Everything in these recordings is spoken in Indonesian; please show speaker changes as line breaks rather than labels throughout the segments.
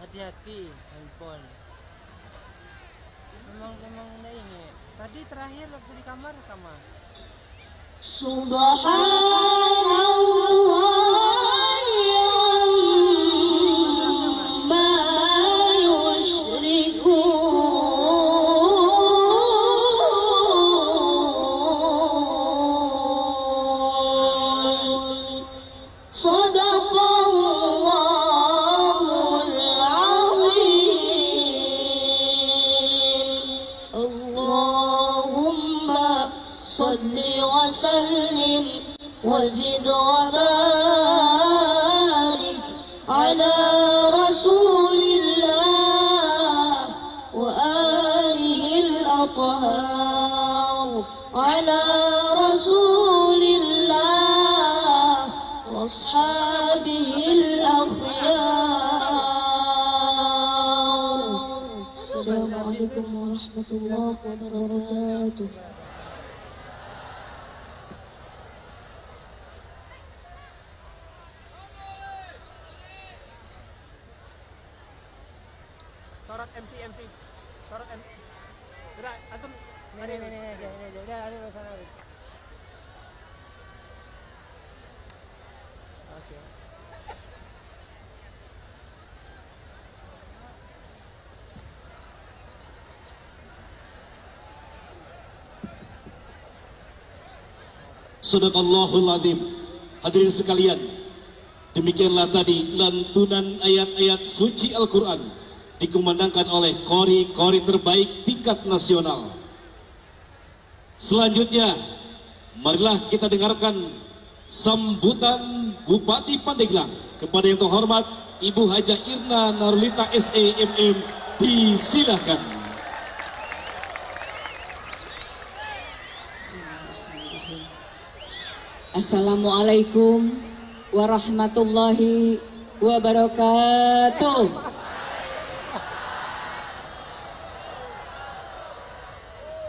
Hati-hati handphone. Memang ini. Tadi terakhir waktu di kamar sama.
Subhanallah amma yushrikun. Sadaqallahul azim. Allahumma salli wa sallim wa zid wa barik ala rasulillah wa alihi al-athhar ala rasulillah wa ashabihi al-akhyar. Assalamualaikum warahmatullahi wabarakatuh.
Sorot MC. Sorot MC. Udah, antum ini. Udah, ada sana. Oke.
Sadaqallahul azim. Hadirin sekalian, demikianlah tadi lantunan ayat-ayat suci Al-Quran dikumandangkan oleh kori terbaik tingkat nasional. Selanjutnya, marilah kita dengarkan sambutan Bupati Pandeglang kepada yang terhormat Ibu Hajah Irna Narulita SEMM. Disilahkan.
Assalamualaikum warahmatullahi wabarakatuh.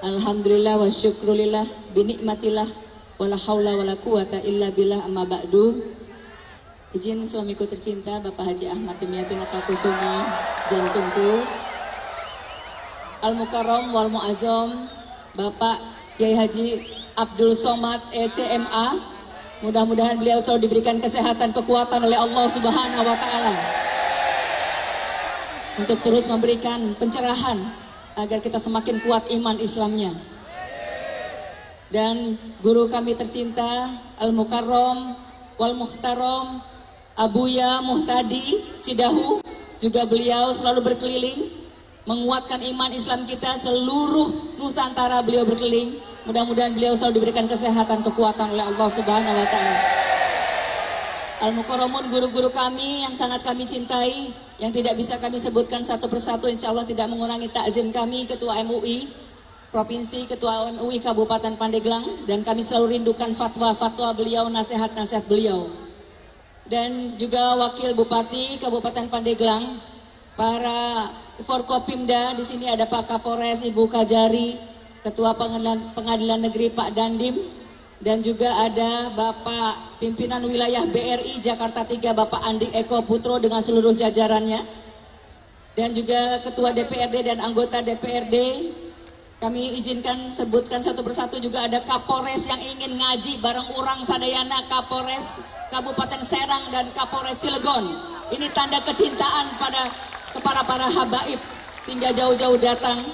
Alhamdulillah wa syukrulillah binikmatillah wala haula wala quwata illa billah amma ba'du. Izin suamiku tercinta Bapak Haji Ahmad Timiyatin atau Kusuma Jantungku, Al-Mukarram wal Muazzam Bapak Kiai Haji Abdul Somad LCMA. Mudah-mudahan beliau selalu diberikan kesehatan, kekuatan oleh Allah Subhanahu wa Ta'ala untuk terus memberikan pencerahan agar kita semakin kuat iman Islamnya. Dan guru kami tercinta Al-Mukarram wal Muhtaram Abuya Muhtadi Cidahu, juga beliau selalu berkeliling menguatkan iman Islam kita seluruh Nusantara. Beliau berkeliling, mudah-mudahan beliau selalu diberikan kesehatan, kekuatan oleh Allah Subhanahu wa Ta'ala. Al-Mukarramun, guru-guru kami yang sangat kami cintai, yang tidak bisa kami sebutkan satu persatu, insya Allah tidak mengurangi takzim kami, Ketua MUI Provinsi, Ketua MUI Kabupaten Pandeglang, dan kami selalu rindukan fatwa-fatwa beliau, nasihat-nasihat beliau. Dan juga Wakil Bupati Kabupaten Pandeglang, para Forkopimda, di sini ada Pak Kapolres Ibu Kajari, Ketua Pengadilan Negeri Pak Dandim, dan juga ada Bapak Pimpinan Wilayah BRI Jakarta 3 Bapak Andi Eko Putro dengan seluruh jajarannya, dan juga Ketua DPRD dan anggota DPRD. Kami izinkan sebutkan satu persatu, juga ada Kapolres yang ingin ngaji bareng orang sadayana, Kapolres Kabupaten Serang dan Kapolres Cilegon. Ini tanda kecintaan kepada para habaib sehingga jauh-jauh datang.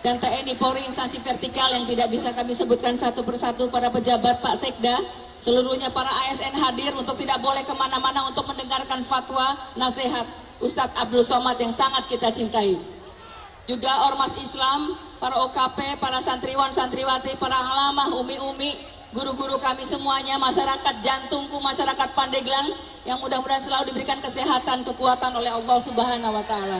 Dan TNI Polri, instansi vertikal yang tidak bisa kami sebutkan satu persatu, para pejabat Pak Sekda, seluruhnya para ASN hadir untuk tidak boleh kemana-mana untuk mendengarkan fatwa, nasihat Ustadz Abdul Somad yang sangat kita cintai. Juga ormas Islam, para OKP, para santriwan, santriwati, para alamah, umi-umi, guru-guru kami semuanya, masyarakat jantungku, masyarakat Pandeglang, yang mudah-mudahan selalu diberikan kesehatan, kekuatan oleh Allah Subhanahu wa Ta'ala.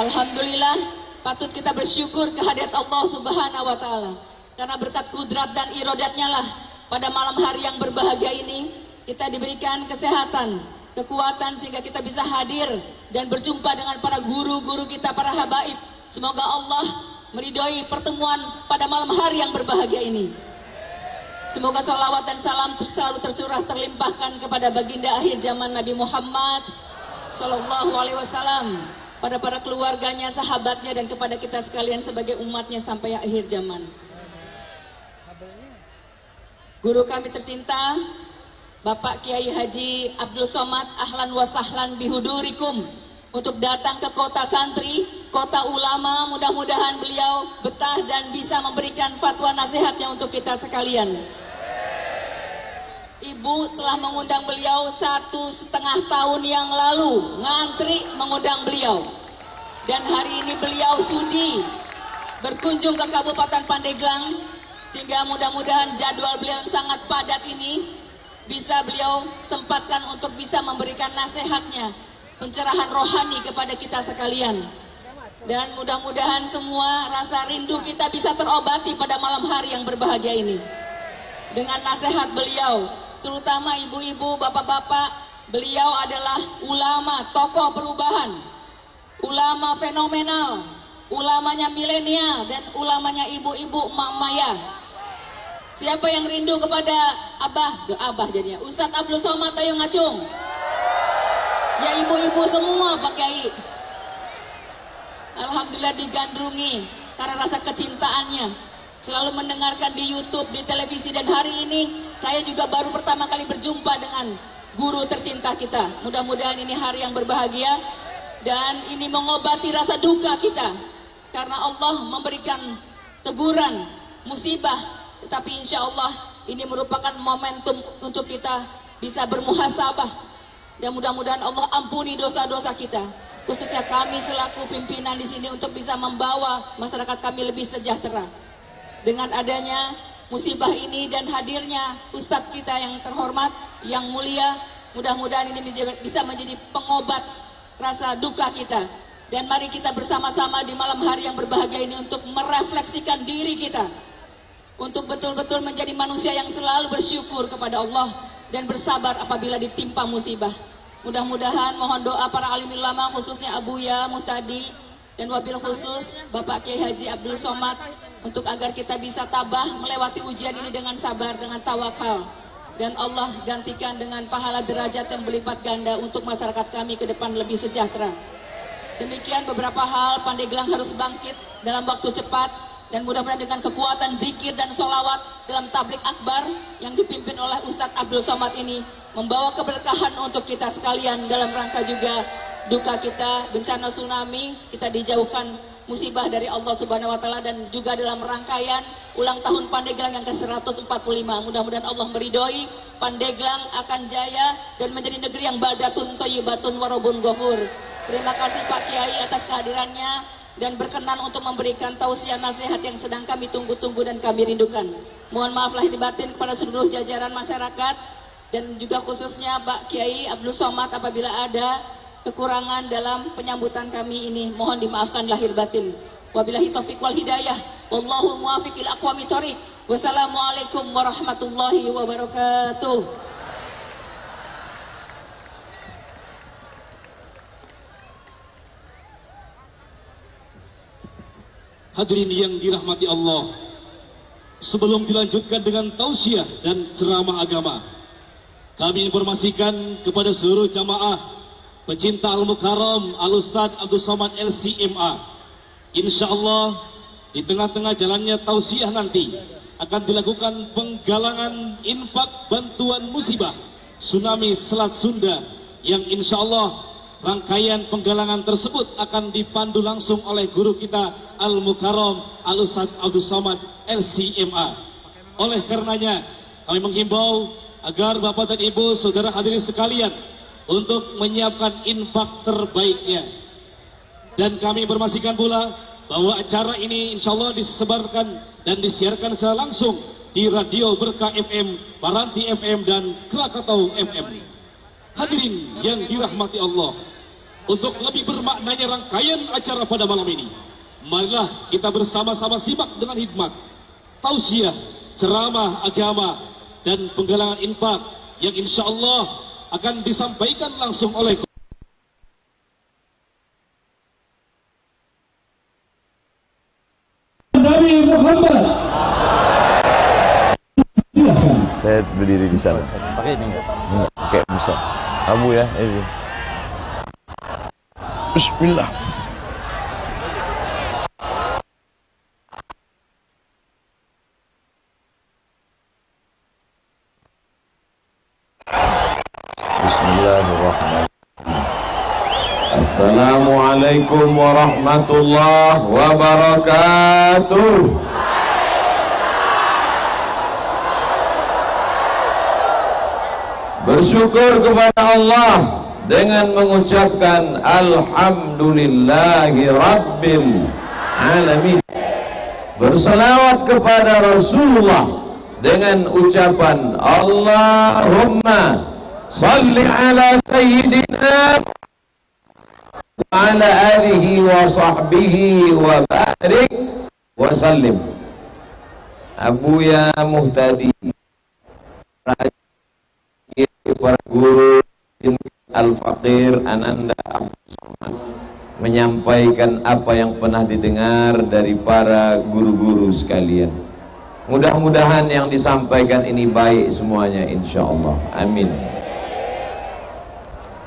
Alhamdulillah, patut kita bersyukur kehadirat Allah Subhanahu wa Ta'ala, karena berkat kudrat dan irodatnya lah pada malam hari yang berbahagia ini kita diberikan kesehatan, kekuatan, sehingga kita bisa hadir dan berjumpa dengan para guru-guru kita, para habaib. Semoga Allah meridhoi pertemuan pada malam hari yang berbahagia ini. Semoga sholawat dan salam selalu tercurah terlimpahkan kepada baginda akhir zaman Nabi Muhammad Sallallahu Alaihi Wasallam, pada para keluarganya, sahabatnya, dan kepada kita sekalian sebagai umatnya sampai akhir zaman. Guru kami tercinta, Bapak Kiai Haji Abdul Somad, ahlan wa sahlan bihudurikum, untuk datang ke kota santri, kota ulama. Mudah-mudahan beliau betah dan bisa memberikan fatwa nasihatnya untuk kita sekalian. Ibu telah mengundang beliau 1,5 tahun yang lalu, ngantri mengundang beliau. Dan hari ini beliau sudi berkunjung ke Kabupaten Pandeglang, sehingga mudah-mudahan jadwal beliau yang sangat padat ini bisa beliau sempatkan untuk bisa memberikan nasihatnya, pencerahan rohani kepada kita sekalian. Dan mudah-mudahan semua rasa rindu kita bisa terobati pada malam hari yang berbahagia ini dengan nasihat beliau, terutama ibu-ibu, bapak-bapak. Beliau adalah ulama, tokoh perubahan, ulama fenomenal, ulamanya milenial, dan ulamanya ibu-ibu, Mak Maya. Siapa yang rindu kepada Abah jadinya, Ustadz Abdul Somad, ayo ngacung. Ya ibu-ibu semua Pak Kiai. Alhamdulillah digandrungi karena rasa kecintaannya. Selalu mendengarkan di YouTube, di televisi, dan hari ini saya juga baru pertama kali berjumpa dengan guru tercinta kita. Mudah-mudahan ini hari yang berbahagia dan ini mengobati rasa duka kita karena Allah memberikan teguran, musibah. Tetapi insya Allah ini merupakan momentum untuk kita bisa bermuhasabah. Dan mudah-mudahan Allah ampuni dosa-dosa kita, khususnya kami selaku pimpinan di sini, untuk bisa membawa masyarakat kami lebih sejahtera. Dengan adanya musibah ini dan hadirnya Ustadz kita yang terhormat, yang mulia, mudah-mudahan ini bisa menjadi pengobat rasa duka kita. Dan mari kita bersama-sama di malam hari yang berbahagia ini untuk merefleksikan diri kita, untuk betul-betul menjadi manusia yang selalu bersyukur kepada Allah dan bersabar apabila ditimpa musibah. Mudah-mudahan mohon doa para alim ulama, khususnya Abuya Muhtadi, dan wabil khusus Bapak Kiai Haji Abdul Somad, untuk agar kita bisa tabah melewati ujian ini dengan sabar, dengan tawakal, dan Allah gantikan dengan pahala derajat yang berlipat ganda untuk masyarakat kami ke depan lebih sejahtera. Demikian beberapa hal Pandeglang harus bangkit dalam waktu cepat, dan mudah-mudahan dengan kekuatan zikir dan sholawat dalam tablik akbar yang dipimpin oleh Ustadz Abdul Somad ini membawa keberkahan untuk kita sekalian, dalam rangka juga duka kita, bencana tsunami, kita dijauhkan musibah dari Allah Subhanahu wa Ta'ala, dan juga dalam rangkaian ulang tahun Pandeglang yang ke-145. Mudah-mudahan Allah meridhoi Pandeglang akan jaya dan menjadi negeri yang baldatun thayyibatun warabun ghafur. Terima kasih Pak Kiai atas kehadirannya dan berkenan untuk memberikan tausiah nasihat yang sedang kami tunggu-tunggu dan kami rindukan. Mohon maaf lahir batin kepada seluruh jajaran masyarakat, dan juga khususnya Pak Kiai Abdul Somad apabila ada kekurangan dalam penyambutan kami ini, mohon dimaafkan lahir batin. Wabillahi taufiq wal hidayah, wallahu muwaffiq ila aqwamit thoriq. Wassalamualaikum warahmatullahi wabarakatuh.
Hadirin yang dirahmati Allah, sebelum dilanjutkan dengan tausiah dan ceramah agama, kami informasikan kepada seluruh jamaah pecinta Al-Mukarram Al-Ustadz Abdul Somad LCMA, insya Allah di tengah-tengah jalannya tausiah nanti akan dilakukan penggalangan infak bantuan musibah tsunami Selat Sunda, yang insya Allah rangkaian penggalangan tersebut akan dipandu langsung oleh guru kita Al-Mukarram Al-Ustadz Abdul Somad LCMA. Oleh karenanya kami menghimbau agar Bapak dan Ibu saudara hadirin sekalian untuk menyiapkan infak terbaiknya. Dan kami informasikan pula bahwa acara ini insya Allah disebarkan dan disiarkan secara langsung di Radio Berkah FM, Paranti FM, dan Krakatau FM. Hadirin yang dirahmati Allah, untuk lebih bermaknanya rangkaian acara pada malam ini, marilah kita bersama-sama simak dengan hikmat, tausiah, ceramah agama, dan penggalangan infak yang insya Allah akan disampaikan langsung oleh Nabi Muhammad.
Saya berdiri di sana. Pakai ini enggak? Enggak, pakai bisa. Kamu ya, Ezi. Bismillah. Bismillahirrahmanirrahim. Assalamualaikum warahmatullahi wabarakatuh. Bersyukur kepada Allah dengan mengucapkan Alhamdulillahi Rabbil Alamin. Bersalawat kepada Rasulullah dengan ucapan Allahumma salli ala Sayyidina wa ala alihi wa sahbihi wa barik wa sallim. Abuya Muhtadi, para guru Al-Faqir Ananda Abdul Somad menyampaikan apa yang pernah didengar dari para guru-guru sekalian. Mudah-mudahan yang disampaikan ini baik semuanya, insya Allah. Amin.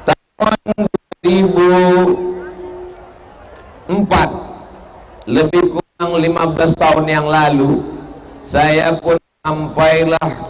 Tahun 2004, lebih kurang 15 tahun yang lalu, saya pun sampailah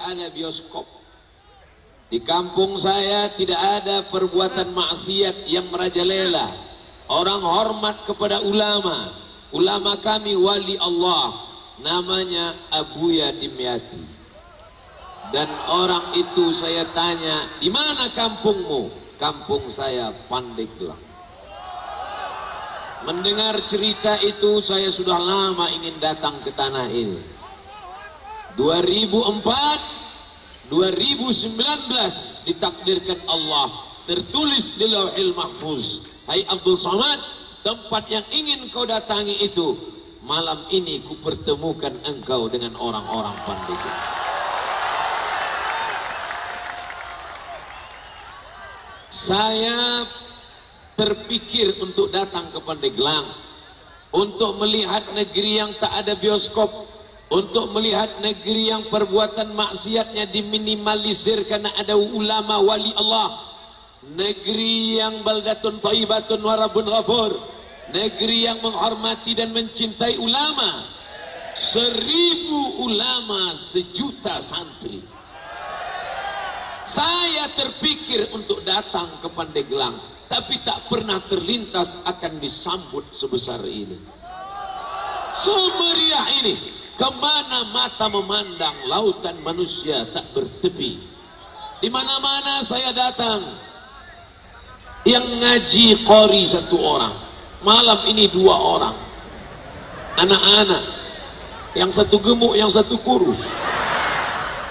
ada bioskop. Di kampung saya tidak ada perbuatan maksiat yang merajalela. Orang hormat kepada ulama. Ulama kami wali Allah, namanya Abuya Dimyati. Dan orang itu saya tanya, di mana kampungmu? Kampung saya Pandeglang. Mendengar cerita itu saya sudah lama ingin datang ke tanah ini. 2004, 2019 ditakdirkan Allah, tertulis di Lauhil Mahfuz, hai Abdul Somad, tempat yang ingin kau datangi itu, malam ini ku pertemukan engkau dengan orang-orang Pandeglang. Saya terpikir untuk datang ke Pandeglang, untuk melihat negeri yang tak ada bioskop, untuk melihat negeri yang perbuatan maksiatnya diminimalisir karena ada ulama wali Allah, negeri yang baldatun thayyibatun wa rabbun ghafur, negeri yang menghormati dan mencintai ulama, 1000 ulama, 1.000.000 santri. Saya terpikir untuk datang ke Pandeglang, tapi tak pernah terlintas akan disambut sebesar ini, semeriah ini. Kemana mata memandang, lautan manusia tak bertepi. Di mana-mana saya datang, yang ngaji qori 1 orang, malam ini 2 orang, anak-anak, yang satu gemuk, yang satu kurus,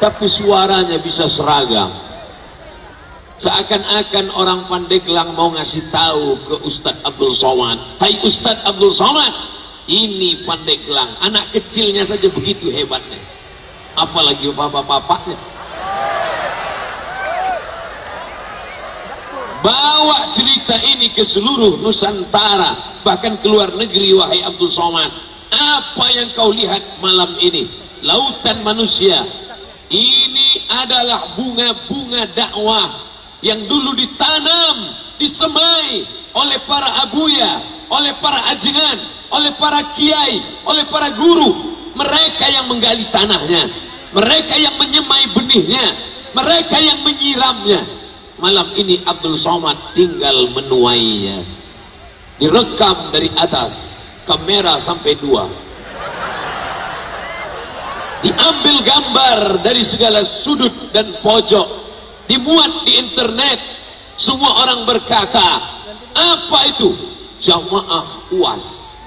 tapi suaranya bisa seragam. Seakan-akan orang Pandeglang mau ngasih tahu ke Ustadz Abdul Somad, hai Ustadz Abdul Somad, ini Pandeglang, anak kecilnya saja begitu hebatnya, apalagi bapak-bapaknya. Bawa cerita ini ke seluruh Nusantara, bahkan ke luar negeri, wahai Abdul Somad. Apa yang kau lihat malam ini, lautan manusia, ini adalah bunga-bunga dakwah yang dulu ditanam, disemai oleh para abuya, oleh para ajengan, oleh para kiai, oleh para guru. Mereka yang menggali tanahnya, mereka yang menyemai benihnya, mereka yang menyiramnya. Malam ini Abdul Somad tinggal menuainya. Direkam dari atas, kamera sampai 2. Diambil gambar dari segala sudut dan pojok, dimuat di internet. Semua orang berkata, apa itu? Jamaah UAS.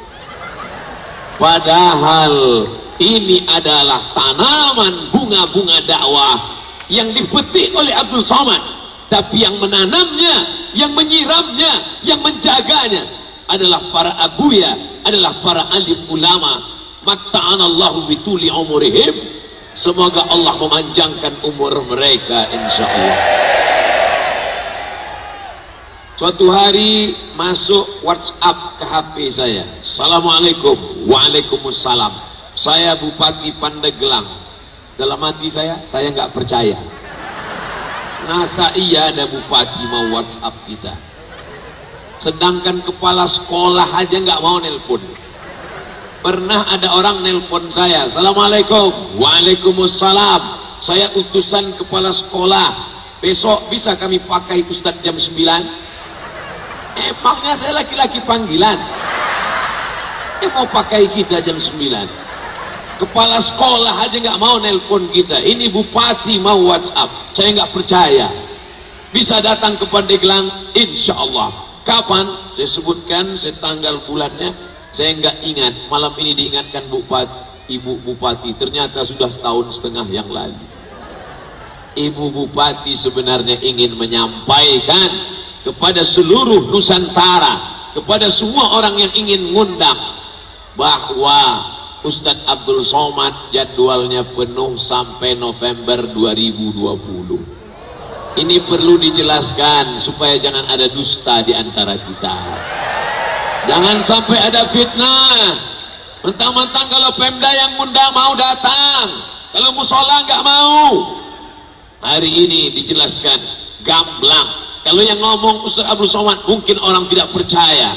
Padahal ini adalah tanaman bunga-bunga dakwah yang dipetik oleh Abdul Somad, tapi yang menanamnya, yang menyiramnya, yang menjaganya adalah para abuya, adalah para alim ulama. Matta'anallahu bituli umurihim, semoga Allah memanjangkan umur mereka insyaallah. Suatu hari masuk WhatsApp ke HP saya, Assalamualaikum. Waalaikumsalam, saya Bupati Pandeglang. Dalam hati saya nggak percaya, masa iya ada bupati mau WhatsApp kita, sedangkan kepala sekolah aja nggak mau nelpon. Pernah ada orang nelpon saya, Assalamualaikum. Waalaikumsalam, saya utusan kepala sekolah, besok bisa kami pakai Ustadz jam 9? Emangnya saya laki-laki panggilan? Mau pakai kita jam 9? Kepala sekolah aja nggak mau nelpon kita, ini bupati mau WhatsApp. Saya nggak percaya. Bisa datang ke Pandeglang insya Allah. Kapan? Saya sebutkan, saya tanggal bulannya saya nggak ingat. Malam ini diingatkan Ibu Bupati, ternyata sudah setahun setengah yang lalu. Ibu Bupati sebenarnya ingin menyampaikan kepada seluruh Nusantara, kepada semua orang yang ingin ngundang, bahwa Ustadz Abdul Somad jadwalnya penuh sampai November 2020. Ini perlu dijelaskan supaya jangan ada dusta di antara kita. Jangan sampai ada fitnah. Mentang-mentang kalau Pemda yang ngundang mau datang, kalau musola nggak mau. Hari ini dijelaskan gamblang. Kalau yang ngomong Ustadz Abdul Somad mungkin orang tidak percaya.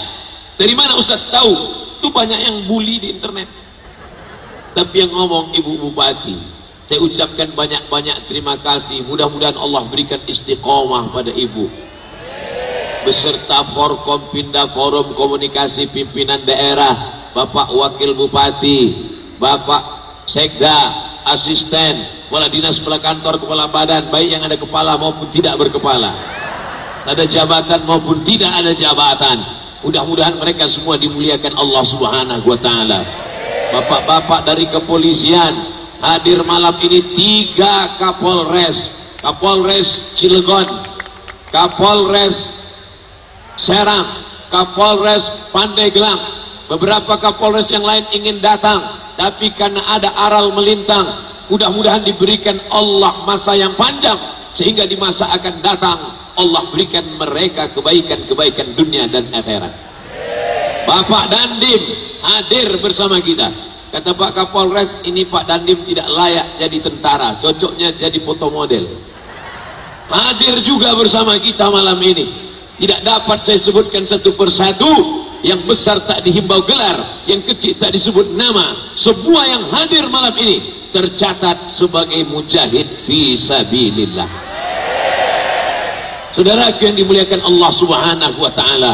Dari mana Ustadz tahu? Itu banyak yang bully di internet. Tapi yang ngomong Ibu Bupati, saya ucapkan banyak-banyak terima kasih. Mudah-mudahan Allah berikan istiqomah pada Ibu beserta Forkom, Pindah Forum Komunikasi Pimpinan Daerah, Bapak Wakil Bupati, Bapak Sekda, Asisten, Kepala Dinas, Kepala Kantor, Kepala Badan, baik yang ada kepala maupun tidak berkepala, ada jabatan maupun tidak ada jabatan. Mudah-mudahan mereka semua dimuliakan Allah Subhanahu wa Ta'ala. Bapak-bapak dari kepolisian hadir malam ini, 3 Kapolres, Kapolres Cilegon, Kapolres Serang, Kapolres Pandeglang, beberapa Kapolres yang lain ingin datang, tapi karena ada aral melintang, mudah-mudahan diberikan Allah masa yang panjang, sehingga di masa akan datang Allah berikan mereka kebaikan-kebaikan dunia dan akhirat. Bapak Dandim hadir bersama kita. Kata Pak Kapolres, ini Pak Dandim tidak layak jadi tentara, cocoknya jadi foto model. Hadir juga bersama kita malam ini. Tidak dapat saya sebutkan satu persatu, yang besar tak dihimbau gelar, yang kecil tak disebut nama. Semua yang hadir malam ini tercatat sebagai mujahid fi sabilillah. Saudaraku yang dimuliakan Allah Subhanahu wa Ta'ala,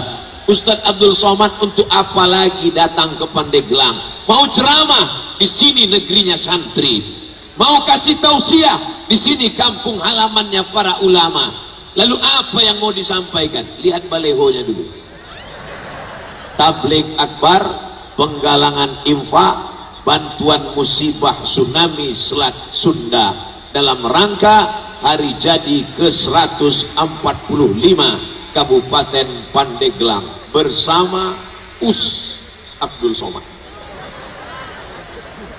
Ustadz Abdul Somad untuk apa lagi datang ke Pandeglang? Mau ceramah, di sini negerinya santri. Mau kasih tausiah, di sini kampung halamannya para ulama. Lalu apa yang mau disampaikan? Lihat balehonya dulu. Tabligh akbar, penggalangan infak, bantuan musibah tsunami Selat Sunda dalam rangka hari jadi ke-145 Kabupaten Pandeglang bersama Us Abdul Somad.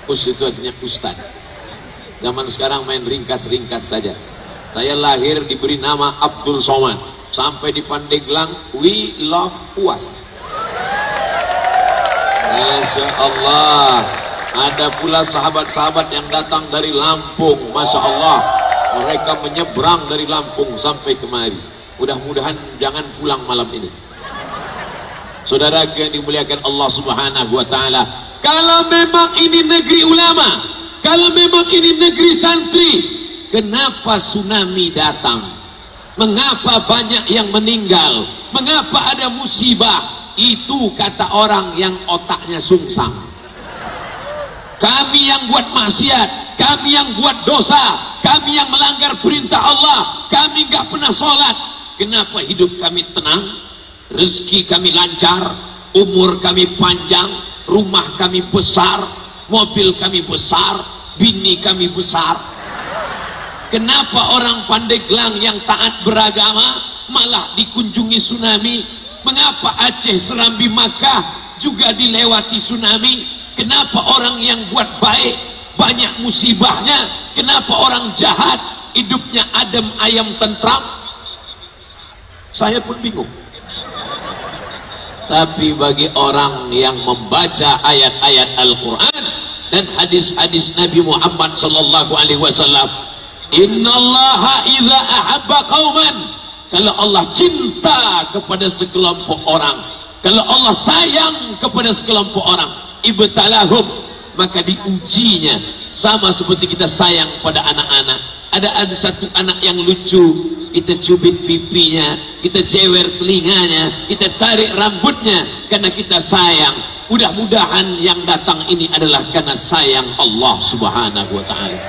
Us itu artinya Ustad. Zaman sekarang main ringkas-ringkas saja. Saya lahir diberi nama Abdul Somad. Sampai di Pandeglang, we love Uas. Masya Allah. Ada pula sahabat-sahabat yang datang dari Lampung. Masya Allah. Mereka menyeberang dari Lampung sampai kemari. Mudah-mudahan jangan pulang malam ini. Saudara yang dimuliakan Allah Subhanahu wa ta'ala, kalau memang ini negeri ulama, kalau memang ini negeri santri, kenapa tsunami datang? Mengapa banyak yang meninggal? Mengapa ada musibah? Itu kata orang yang otaknya sungsang. Kami yang buat maksiat, kami yang buat dosa, kami yang melanggar perintah Allah, kami gak pernah sholat. Kenapa hidup kami tenang, rezeki kami lancar, umur kami panjang, rumah kami besar, mobil kami besar, bini kami besar? Kenapa orang Pandeglang yang taat beragama malah dikunjungi tsunami? Mengapa Aceh, Serambi, Makkah juga dilewati tsunami? Kenapa orang yang buat baik banyak musibahnya? Kenapa orang jahat hidupnya adem ayam tentram? Saya pun bingung. Tapi bagi orang yang membaca ayat-ayat Al-Quran dan hadis-hadis Nabi Muhammad sallallahu alaihi wasallam, innallaha idza ahabba qauman, kalau Allah cinta kepada sekelompok orang, kalau Allah sayang kepada sekelompok orang, ibtalahum, maka diujinya. Sama seperti kita sayang pada anak-anak. Ada satu anak yang lucu, kita cubit pipinya, kita jewer telinganya, kita tarik rambutnya karena kita sayang. Mudah-mudahan yang datang ini adalah karena sayang Allah Subhanahu wa ta'ala.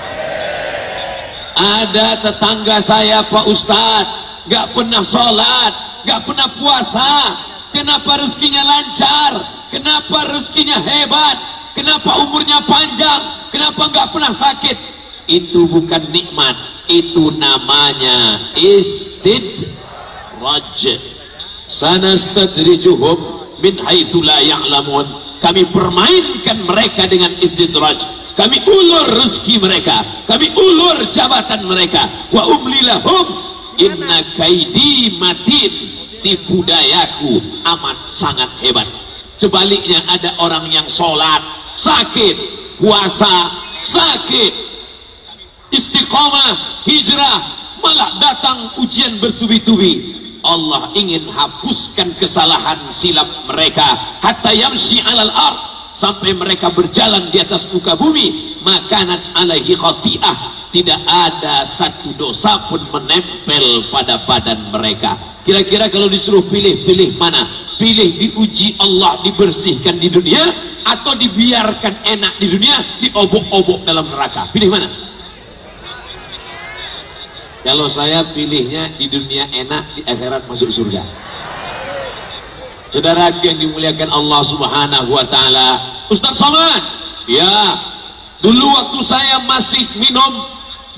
Ada tetangga saya, Pak Ustadz, gak pernah sholat, gak pernah puasa. Kenapa rezekinya lancar? Kenapa rezekinya hebat? Kenapa umurnya panjang? Kenapa gak pernah sakit? Itu bukan nikmat, itu namanya istidraj. Sanastadrijuhum min haitsu la ya'lamun. Kami permainkan mereka dengan istidraj. Kami ulur rezeki mereka, kami ulur jabatan mereka. Wa umlilahum inna kaidi matin. Tipu dayaku amat sangat hebat. Sebaliknya ada orang yang sholat sakit, puasa sakit, istiqamah, hijrah, malah datang ujian bertubi-tubi. Allah ingin hapuskan kesalahan silap mereka hatta yamshi alal ard, sampai mereka berjalan di atas muka bumi. Makanat alaihi khati'ah, tidak ada satu dosa pun menempel pada badan mereka. Kira-kira kalau disuruh pilih mana? Pilih diuji Allah, dibersihkan di dunia, atau dibiarkan enak di dunia, diobok-obok dalam neraka? Pilih mana? Kalau saya pilihnya di dunia enak, di akhirat masuk surga. Saudara yang dimuliakan Allah Subhanahu wa ta'ala, Ustaz Somad, ya, dulu waktu saya masih minum,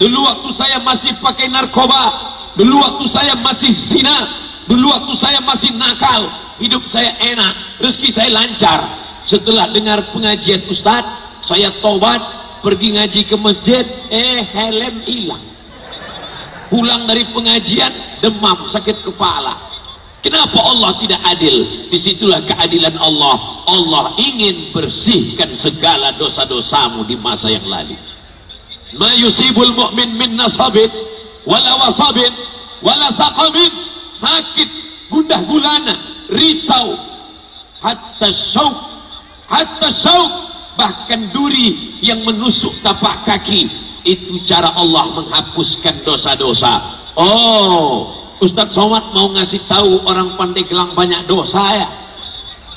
dulu waktu saya masih pakai narkoba, dulu waktu saya masih zina, dulu waktu saya masih nakal, hidup saya enak, rezeki saya lancar. Setelah dengar pengajian Ustaz, saya tobat, pergi ngaji ke masjid, helm hilang. Pulang dari pengajian, demam, sakit kepala. Kenapa Allah tidak adil? Disitulah keadilan Allah. Allah ingin bersihkan segala dosa-dosamu di masa yang lalu. Ma yusibul mu'min min nasabin wala wasabin wala saqamin, sakit, gundah gulana, risau, hatta syauk, bahkan duri yang menusuk tapak kaki. Itu cara Allah menghapuskan dosa-dosa. Oh, Ustadz Somad mau ngasih tahu orang Pandeglang banyak dosa ya?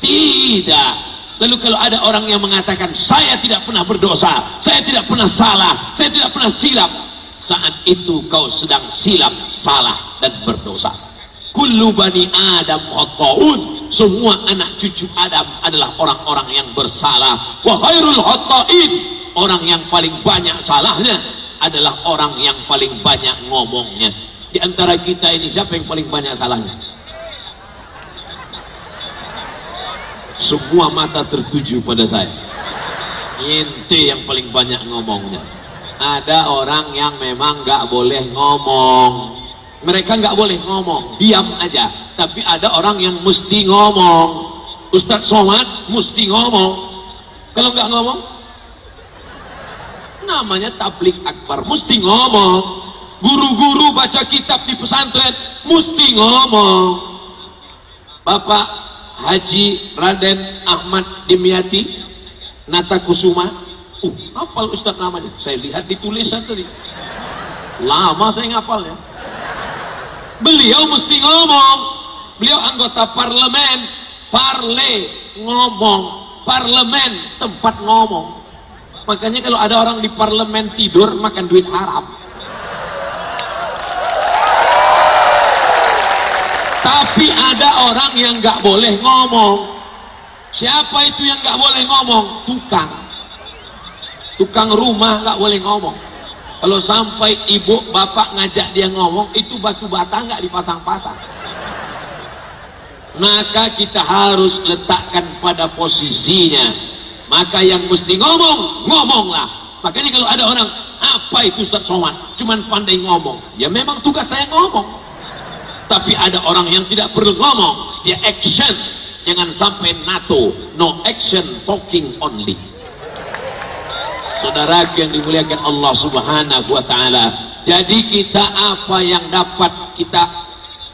Tidak. Lalu kalau ada orang yang mengatakan saya tidak pernah berdosa, saya tidak pernah salah, saya tidak pernah silap, saat itu kau sedang silap, salah dan berdosa. Kullu bani Adam khata'un, semua anak cucu Adam adalah orang-orang yang bersalah. Wa khairul khata'in, orang yang paling banyak salahnya adalah orang yang paling banyak ngomongnya. Di antara kita ini siapa yang paling banyak salahnya? Semua mata tertuju pada saya. Ente yang paling banyak ngomongnya. Ada orang yang memang nggak boleh ngomong. Mereka nggak boleh ngomong, diam aja. Tapi ada orang yang mesti ngomong. Ustadz Somad mesti ngomong. Kalau nggak ngomong, namanya tabligh akbar, mesti ngomong. Guru-guru baca kitab di pesantren mesti ngomong. Bapak Haji Raden Ahmad Dimyati Natakusuma, hafal Ustadz namanya, saya lihat di tulisan tadi, lama saya ngapalnya. Beliau mesti ngomong, beliau anggota parlemen, ngomong, parlemen tempat ngomong. Makanya kalau ada orang di parlemen tidur, makan duit haram. Tapi ada orang yang nggak boleh ngomong. Siapa itu yang nggak boleh ngomong? Tukang rumah nggak boleh ngomong. Kalau sampai ibu bapak ngajak dia ngomong, itu batu bata nggak dipasang-pasang. Maka kita harus letakkan pada posisinya. Maka yang mesti ngomong, ngomonglah. Makanya kalau ada orang, apa itu Ustadz Somad? Cuman pandai ngomong. Ya memang tugas saya ngomong. Tapi ada orang yang tidak perlu ngomong, dia action. Jangan sampai NATO, no action, talking only. Saudara yang dimuliakan Allah Subhanahu wa Ta'ala, jadi kita apa yang dapat kita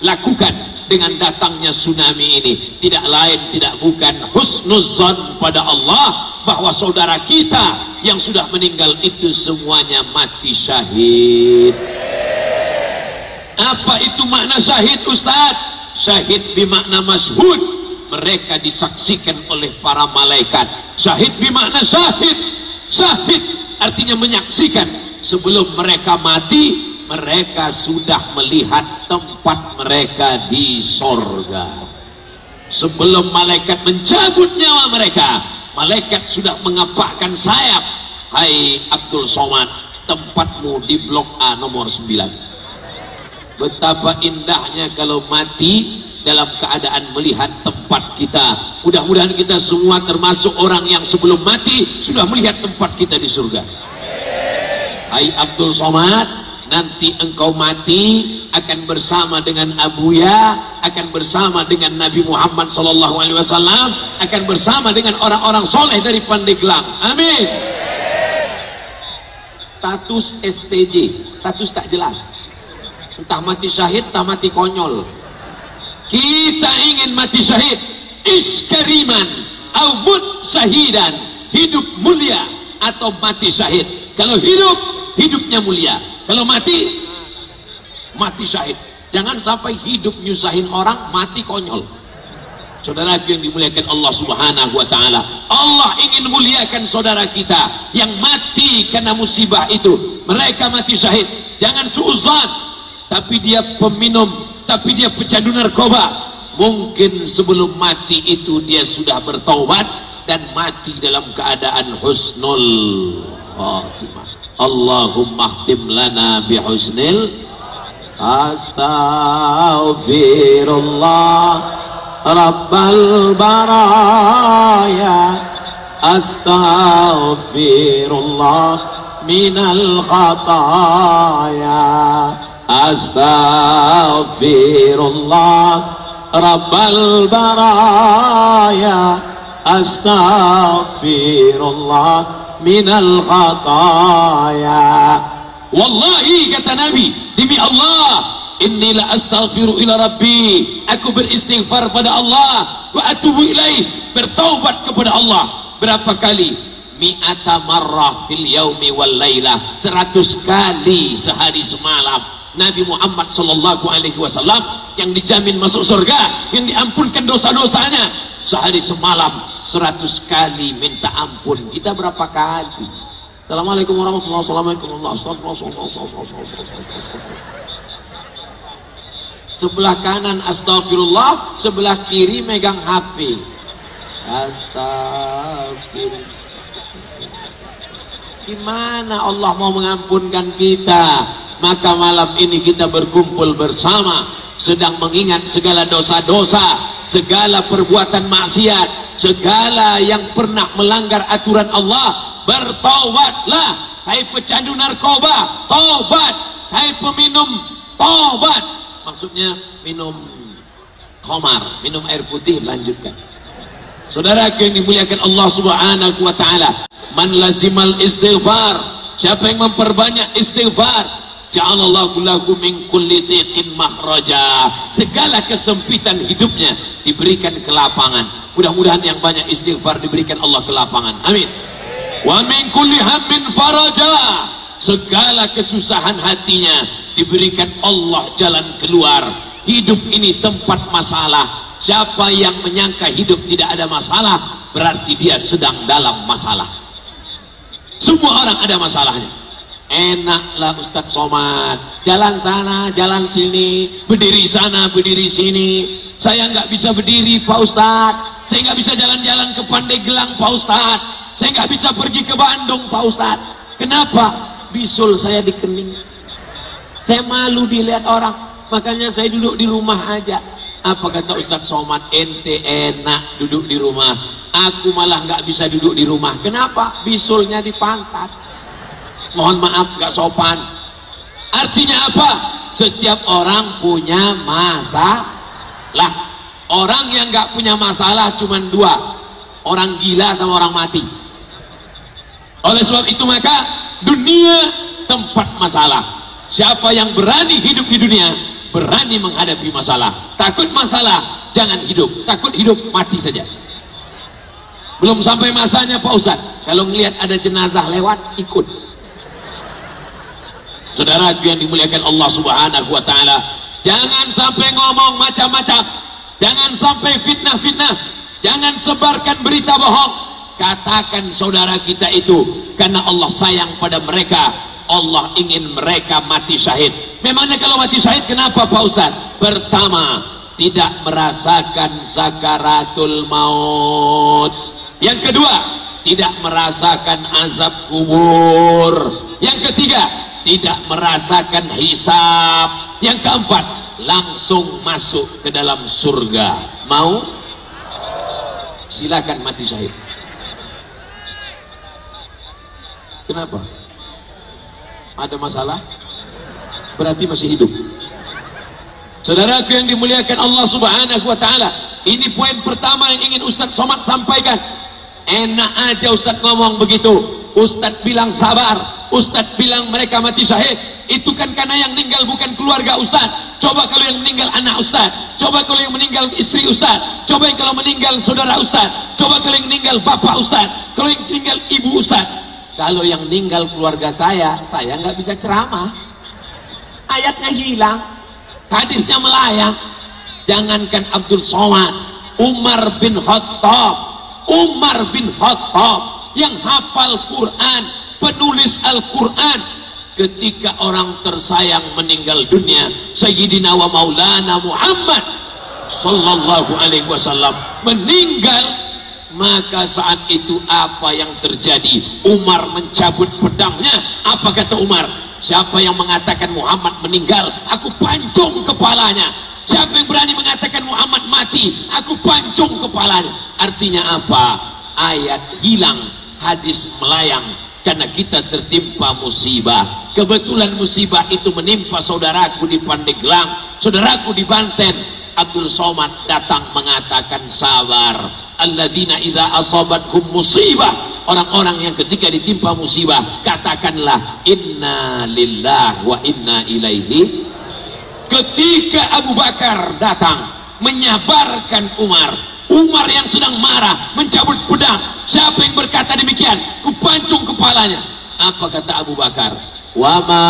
lakukan dengan datangnya tsunami ini, tidak lain tidak bukan husnuzan pada Allah bahwa saudara kita yang sudah meninggal itu semuanya mati syahid. Apa itu makna syahid, Ustaz? Syahid bermakna masyhud, mereka disaksikan oleh para malaikat. Syahid bermakna syahid. Syahid artinya menyaksikan. Sebelum mereka mati, mereka sudah melihat tempat mereka di sorga. Sebelum malaikat mencabut nyawa mereka, malaikat sudah mengepakkan sayap. Hai Abdul Somad, tempatmu di blok A nomor 9. Betapa indahnya kalau mati dalam keadaan melihat tempat kita. Mudah-mudahan kita semua termasuk orang yang sebelum mati sudah melihat tempat kita di surga. Hai Abdul Somad, nanti engkau mati akan bersama dengan Abuya, akan bersama dengan Nabi Muhammad SAW, akan bersama dengan orang-orang soleh dari Pandeglang. Amin. Status STJ, status tak jelas. Entah mati syahid, entah mati konyol. Kita ingin mati syahid, iskariman, au mut syahidan, hidup mulia atau mati syahid. Kalau hidup, hidupnya mulia. Kalau mati, mati syahid. Jangan sampai hidup nyusahin orang, mati konyol. Saudara yang dimuliakan Allah Subhanahu wa Ta'ala, Allah ingin muliakan saudara kita yang mati karena musibah itu. Mereka mati syahid. Jangan suuzan. Tapi dia peminum, tapi dia pecandu narkoba. Mungkin sebelum mati itu dia sudah bertaubat dan mati dalam keadaan husnul khatimah. Allahumma khtim lana bihusnil. Astaghfirullah Rabbal baraya, astaghfirullah minal khataya. Astaghfirullah Rabbal baraya, astaghfirullah minal khataya. Wallahi, kata Nabi, demi Allah, Inilah astaghfiru ila rabbi, aku beristighfar pada Allah, wa atubu ilaih, bertaubat kepada Allah. Berapa kali? Mi'ata marrah fil yaumi wal laylah, 100 kali sehari semalam. Nabi Muhammad sallallahu alaihi wasallam yang dijamin masuk surga, yang diampunkan dosa-dosanya, sehari semalam 100 kali minta ampun. Kita berapa kali? Assalamualaikum warahmatullahi wabarakatuh. Sebelah kanan astagfirullah, sebelah kiri megang HP. Astagfirullah. Gimana Allah mau mengampunkan kita? Maka malam ini kita berkumpul bersama, sedang mengingat segala dosa-dosa, segala perbuatan maksiat, segala yang pernah melanggar aturan Allah. Bertobatlah, hai pecandu narkoba, tobat. Hai peminum, tobat. Maksudnya minum khamar, minum air putih, lanjutkan. Saudara yang dimuliakan Allah Subhanahu wa taala, man lazimal istighfar, siapa yang memperbanyak istighfar, ja'alallahu lahu min kulli dhiqin makhraja, segala kesempitan hidupnya diberikan kelapangan. Mudah-mudahan yang banyak istighfar diberikan Allah kelapangan, amin. Wa min kulli hammin faraja, segala kesusahan hatinya diberikan Allah jalan keluar. Hidup ini tempat masalah. Siapa yang menyangka hidup tidak ada masalah, berarti dia sedang dalam masalah. Semua orang ada masalahnya. Enaklah Ustadz Somad, jalan sana, jalan sini, berdiri sana, berdiri sini. Saya nggak bisa berdiri Pak Ustadz, saya nggak bisa jalan-jalan ke Pandeglang Pak Ustadz, saya nggak bisa pergi ke Bandung Pak Ustadz. Kenapa? Bisul saya di kening, saya malu dilihat orang, makanya saya duduk di rumah aja. Apa kata Ustadz Somad? Ente enak duduk di rumah, aku malah nggak bisa duduk di rumah. Kenapa? Bisulnya di pantat. Mohon maaf, nggak sopan. Artinya apa? Setiap orang punya masalah. Orang yang nggak punya masalah cuma dua, orang gila sama orang mati. Oleh sebab itu maka dunia tempat masalah. Siapa yang berani hidup di dunia, berani menghadapi masalah. Takut masalah, jangan hidup. Takut hidup, mati saja. Belum sampai masanya Pak Ustadz, kalau melihat ada jenazah lewat, ikut. Saudara yang dimuliakan Allah Subhanahu wa taala, jangan sampai ngomong macam-macam, jangan sampai fitnah-fitnah, jangan sebarkan berita bohong. Katakan saudara kita itu karena Allah sayang pada mereka, Allah ingin mereka mati syahid. Memangnya kalau mati syahid kenapa Pak Ustaz? Pertama, tidak merasakan sakaratul maut. Yang kedua, tidak merasakan azab kubur. Yang ketiga, tidak merasakan hisab. Yang keempat, langsung masuk ke dalam surga. Mau? Silakan mati syahid. Kenapa? Ada masalah? Berarti masih hidup. Saudaraku yang dimuliakan Allah Subhanahu wa taala, ini poin pertama yang ingin Ustadz Somad sampaikan. Enak aja Ustadz ngomong begitu. Ustadz bilang sabar, Ustadz bilang mereka mati syahid. Itu kan karena yang meninggal bukan keluarga Ustadz. Coba kalau yang meninggal anak Ustadz, coba kalau yang meninggal istri Ustadz, coba kalau meninggal saudara Ustadz, coba kalau yang meninggal bapak Ustadz, kalau yang meninggal ibu Ustadz. Kalau yang meninggal keluarga saya nggak bisa ceramah. Ayatnya hilang, hadisnya melayang. Jangankan Abdul Somad, Umar bin Khattab yang hafal Quran, penulis Al-Quran, ketika orang tersayang meninggal dunia, Sayyidina wa Maulana Muhammad sallallahu alaihi wasallam meninggal, maka saat itu apa yang terjadi? Umar mencabut pedangnya. Apa kata Umar? Siapa yang mengatakan Muhammad meninggal, aku pancung kepalanya. Siapa yang berani mengatakan Muhammad mati, aku pancung kepalanya. Artinya apa? Ayat hilang, hadis melayang, karena kita tertimpa musibah. Kebetulan musibah itu menimpa saudaraku di Pandeglang, saudaraku di Banten. Abdul Somad datang mengatakan sabar. Alladzina idza asabatkum musibah, orang-orang yang ketika ditimpa musibah katakanlah inna lillahi wa inna ilaihi. Ketika Abu Bakar datang menyabarkan Umar, Umar yang sedang marah mencabut pedang, siapa yang berkata demikian? Kupancung kepalanya. Apa kata Abu Bakar? Wa ma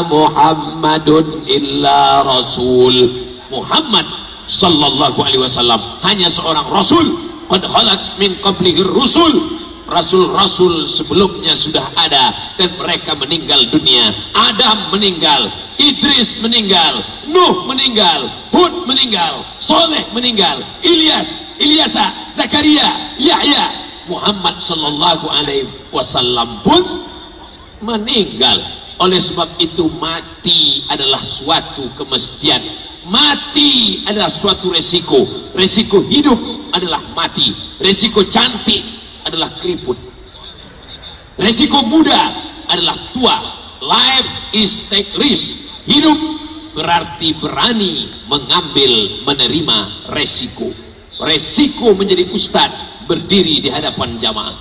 Muhammadun illa rasul. Muhammad sallallahu alaihi wasallam hanya seorang rasul. Qad khalat min qablihi rusul. Rasul-rasul sebelumnya sudah ada dan mereka meninggal dunia. Adam meninggal, Idris meninggal, Nuh meninggal, Hud meninggal, Soleh meninggal, Ilyasa, Zakaria, Yahya. Muhammad sallallahu alaihi wasallam pun meninggal. Oleh sebab itu mati adalah suatu kemestian, mati adalah suatu resiko. Resiko hidup adalah mati, resiko cantik adalah keriput, resiko muda adalah tua. Life is take risk. Hidup berarti berani mengambil, menerima resiko. Resiko menjadi ustadz, berdiri di hadapan jamaah.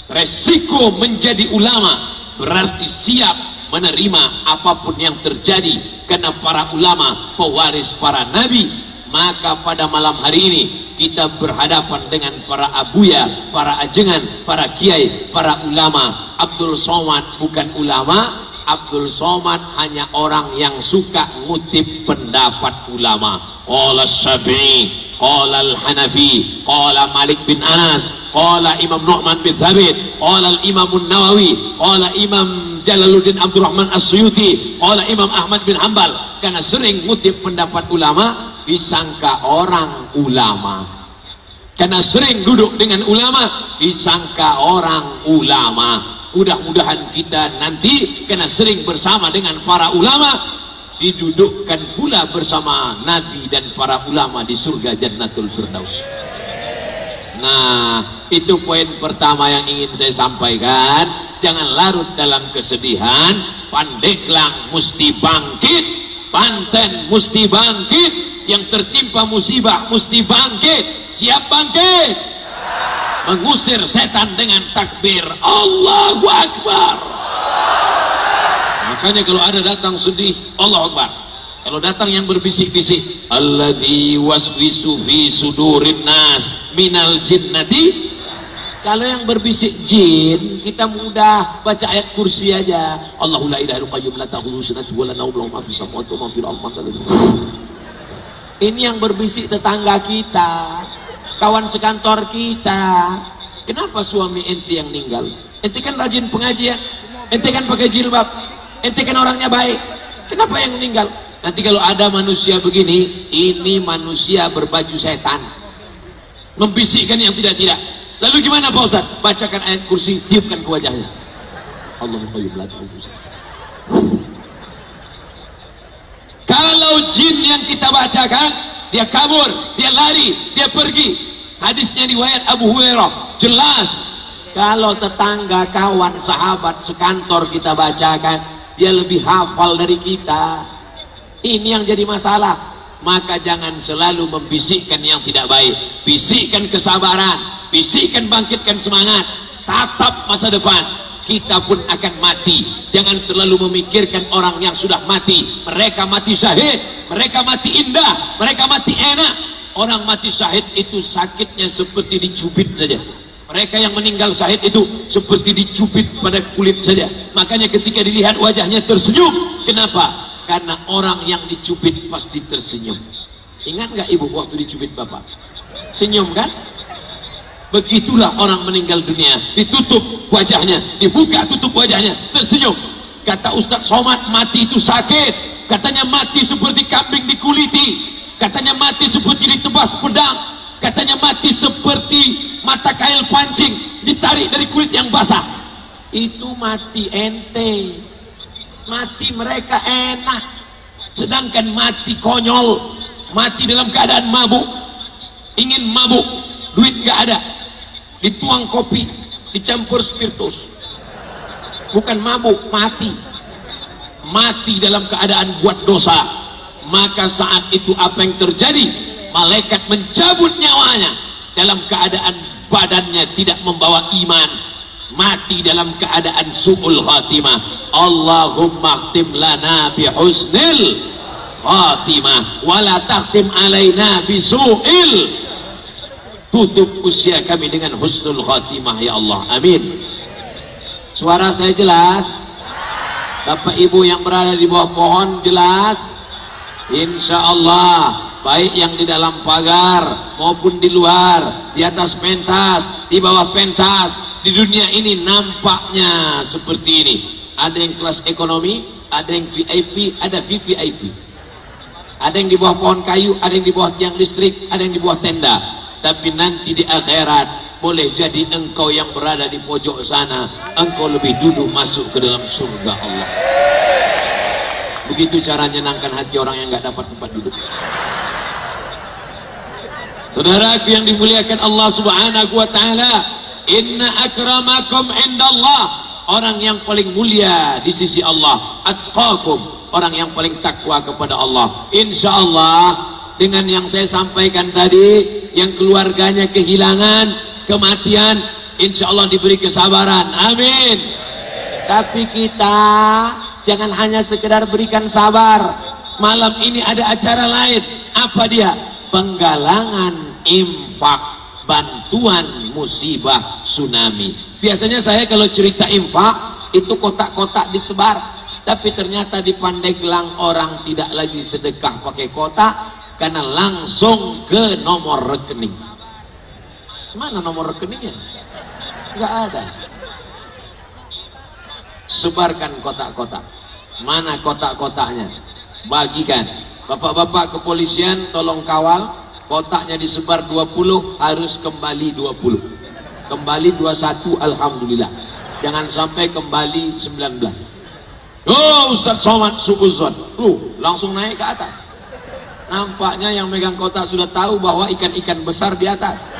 Resiko menjadi ulama berarti siap menerima apapun yang terjadi, karena para ulama pewaris para nabi. Maka pada malam hari ini kita berhadapan dengan para abuya, para ajengan, para kiai, para ulama. Abdul Somad bukan ulama, Abdul Somad hanya orang yang suka ngutip pendapat ulama. Qala Syafi'i, qala Al-Hanafi, qala Malik bin Anas, qala Imam Nu'man bin Thabit, qala Imam Nawawi, qala Imam Jalaluddin Abdurrahman As-Suyuti, qala Imam Ahmad bin Hanbal. Karena sering ngutip pendapat ulama, disangka orang ulama. Karena sering duduk dengan ulama, disangka orang ulama. Mudah-mudahan kita nanti karena sering bersama dengan para ulama, didudukkan pula bersama Nabi dan para ulama di surga Jannatul Firdaus. Nah, itu poin pertama yang ingin saya sampaikan. Jangan larut dalam kesedihan. Pandeglang mesti bangkit, Banten mesti bangkit, yang tertimpa musibah mesti bangkit. Siap bangkit, mengusir setan dengan takbir Allahu Akbar. Makanya kalau ada datang sedih, Allahu Akbar. Kalau datang yang berbisik-bisik, alladzi waswisu fi sudurin nas minal jinnati. Kalau yang berbisik jin, kita mudah baca ayat kursi aja. Allahu la ilaha illa qayyum la ta'khudhuhu sinatun wa la nawm lahu ma fis samawati wa ma fil ardi. Ini yang berbisik tetangga kita, kawan sekantor kita. Kenapa suami ente yang meninggal? Ente kan rajin pengajian, ente kan pakai jilbab, ente kan orangnya baik. Kenapa yang meninggal? Nanti kalau ada manusia begini, ini manusia berbaju setan, membisikkan yang tidak-tidak. Lalu gimana Pak Ustaz? Bacakan ayat kursi, tiupkan ke wajahnya. Allahu qayyum la ta'khudhuhu. Kalau jin yang kita bacakan, dia kabur, dia lari, dia pergi. Hadisnya riwayat Abu Hurairah, jelas. Kalau tetangga, kawan, sahabat, sekantor kita bacakan, dia lebih hafal dari kita. Ini yang jadi masalah. Maka jangan selalu membisikkan yang tidak baik. Bisikkan kesabaran, bisikkan bangkitkan semangat, tatap masa depan. Kita pun akan mati. Jangan terlalu memikirkan orang yang sudah mati. Mereka mati syahid, mereka mati indah, mereka mati enak. Orang mati syahid itu sakitnya seperti dicubit saja. Mereka yang meninggal syahid itu seperti dicubit pada kulit saja. Makanya ketika dilihat wajahnya tersenyum. Kenapa? Karena orang yang dicubit pasti tersenyum. Ingat nggak ibu waktu dicubit bapak? Senyum kan? Begitulah orang meninggal dunia, ditutup wajahnya, dibuka tutup wajahnya, tersenyum. Kata Ustadz Somad, mati itu sakit. Katanya mati seperti kambing dikuliti, katanya mati seperti ditebas pedang, katanya mati seperti mata kail pancing ditarik dari kulit yang basah. Itu mati ente, mati mereka enak. Sedangkan mati konyol, mati dalam keadaan mabuk, ingin mabuk, duit gak ada, dituang kopi, dicampur spiritus. Bukan mabuk, mati. Mati dalam keadaan buat dosa. Maka saat itu apa yang terjadi? Malaikat mencabut nyawanya dalam keadaan badannya tidak membawa iman. Mati dalam keadaan su'ul khatimah. Allahumma khtim lana bi husnil khatimah wa la takhtim alaina bi su'il. Tutup usia kami dengan husnul khatimah ya Allah, amin. Suara saya jelas? Bapak ibu yang berada di bawah pohon jelas? Insya Allah, baik yang di dalam pagar maupun di luar, di atas pentas, di bawah pentas, di dunia ini nampaknya seperti ini. Ada yang kelas ekonomi, ada yang VIP, ada VVIP. Ada yang di bawah pohon kayu, ada yang di bawah tiang listrik, ada yang di bawah tenda. Tapi nanti di akhirat boleh jadi engkau yang berada di pojok sana, engkau lebih dulu masuk ke dalam surga Allah. Begitu cara menyenangkan hati orang yang nggak dapat tempat duduk. Saudaraku yang dimuliakan Allah Subhanahu wa taala, inna akramakum indallah, orang yang paling mulia di sisi Allah, atqakum, orang yang paling takwa kepada Allah. Insyaallah dengan yang saya sampaikan tadi, yang keluarganya kehilangan, kematian, insyaallah diberi kesabaran. Amin. Tapi kita jangan hanya sekedar berikan sabar. Malam ini ada acara lain. Apa dia? Penggalangan infak, bantuan musibah tsunami. Biasanya saya kalau cerita infak itu kotak-kotak disebar, tapi ternyata di Pandeglang orang tidak lagi sedekah pakai kotak karena langsung ke nomor rekening. Mana nomor rekeningnya? Nggak ada. Sebarkan kotak-kotak. Mana kotak-kotaknya? Bagikan. Bapak-bapak kepolisian tolong kawal, kotaknya disebar 20 harus kembali 20. Kembali 21 alhamdulillah. Jangan sampai kembali 19. Oh, Ustaz Somad suuzon. Langsung naik ke atas. Nampaknya yang megang kotak sudah tahu bahwa ikan-ikan besar di atas.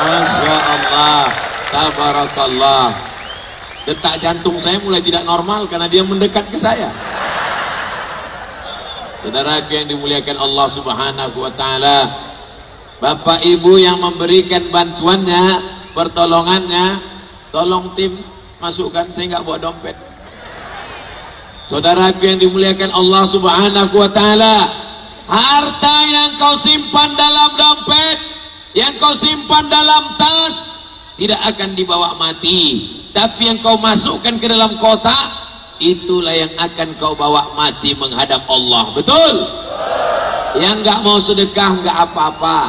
Masya Allah, tabarakallah. Detak jantung saya mulai tidak normal karena dia mendekat ke saya. Saudara yang dimuliakan Allah Subhanahu wa taala, Bapak Ibu yang memberikan bantuannya, pertolongannya, tolong tim masukkan, saya nggak bawa dompet. Saudara yang dimuliakan Allah Subhanahu wa taala, harta yang kau simpan dalam dompet, yang kau simpan dalam tas tidak akan dibawa mati, tapi yang kau masukkan ke dalam kotak itulah yang akan kau bawa mati menghadap Allah. Betul? Yang nggak mau sedekah nggak apa-apa,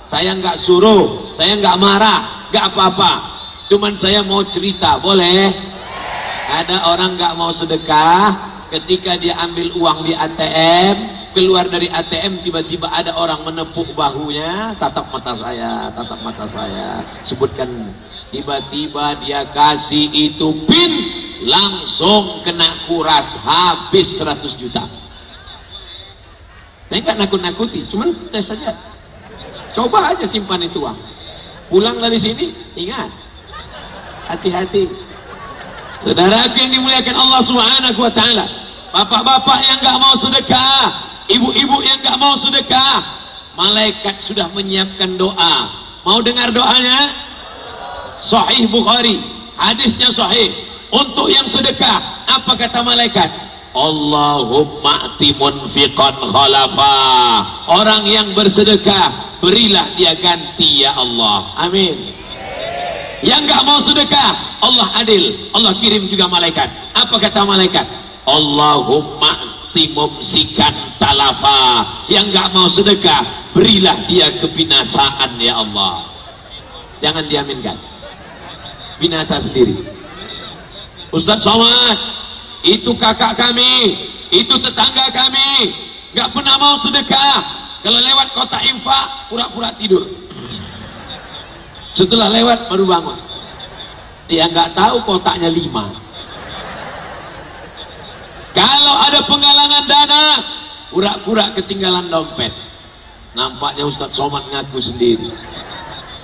saya nggak suruh, saya nggak marah, nggak apa-apa, cuman saya mau cerita, boleh? Ada orang nggak mau sedekah, ketika dia ambil uang di ATM, keluar dari ATM tiba-tiba ada orang menepuk bahunya, tatap mata saya, tatap mata saya, sebutkan, tiba-tiba dia kasih itu PIN, langsung kena kuras, habis 100 juta. Saya nggak nakut-nakuti, cuman tes saja, coba aja simpan itu uang, pulang dari sini ingat, hati-hati. Saudaraku yang dimuliakan Allah Subhanahu wa taala, bapak-bapak yang nggak mau sedekah, ibu-ibu yang nggak mau sedekah, malaikat sudah menyiapkan doa. Mau dengar doanya? Sahih Bukhari, hadisnya sahih. Untuk yang sedekah, apa kata malaikat? Allahumma ati munfiqan khalafa. Orang yang bersedekah, berilah dia ganti ya Allah. Amin. Yang nggak mau sedekah, Allah adil, Allah kirim juga malaikat. Apa kata malaikat? Allahumma mumsikan talafa. Yang nggak mau sedekah, berilah dia kebinasaan ya Allah. Jangan diaminkan, binasa sendiri. Ustaz Somad, itu kakak kami, itu tetangga kami, nggak pernah mau sedekah. Kalau lewat kotak infak, pura-pura tidur. Setelah lewat baru bangun. Dia nggak tahu kotaknya 5. Kalau ada penggalangan dana, pura-pura ketinggalan dompet. Nampaknya Ustaz Somad ngaku sendiri.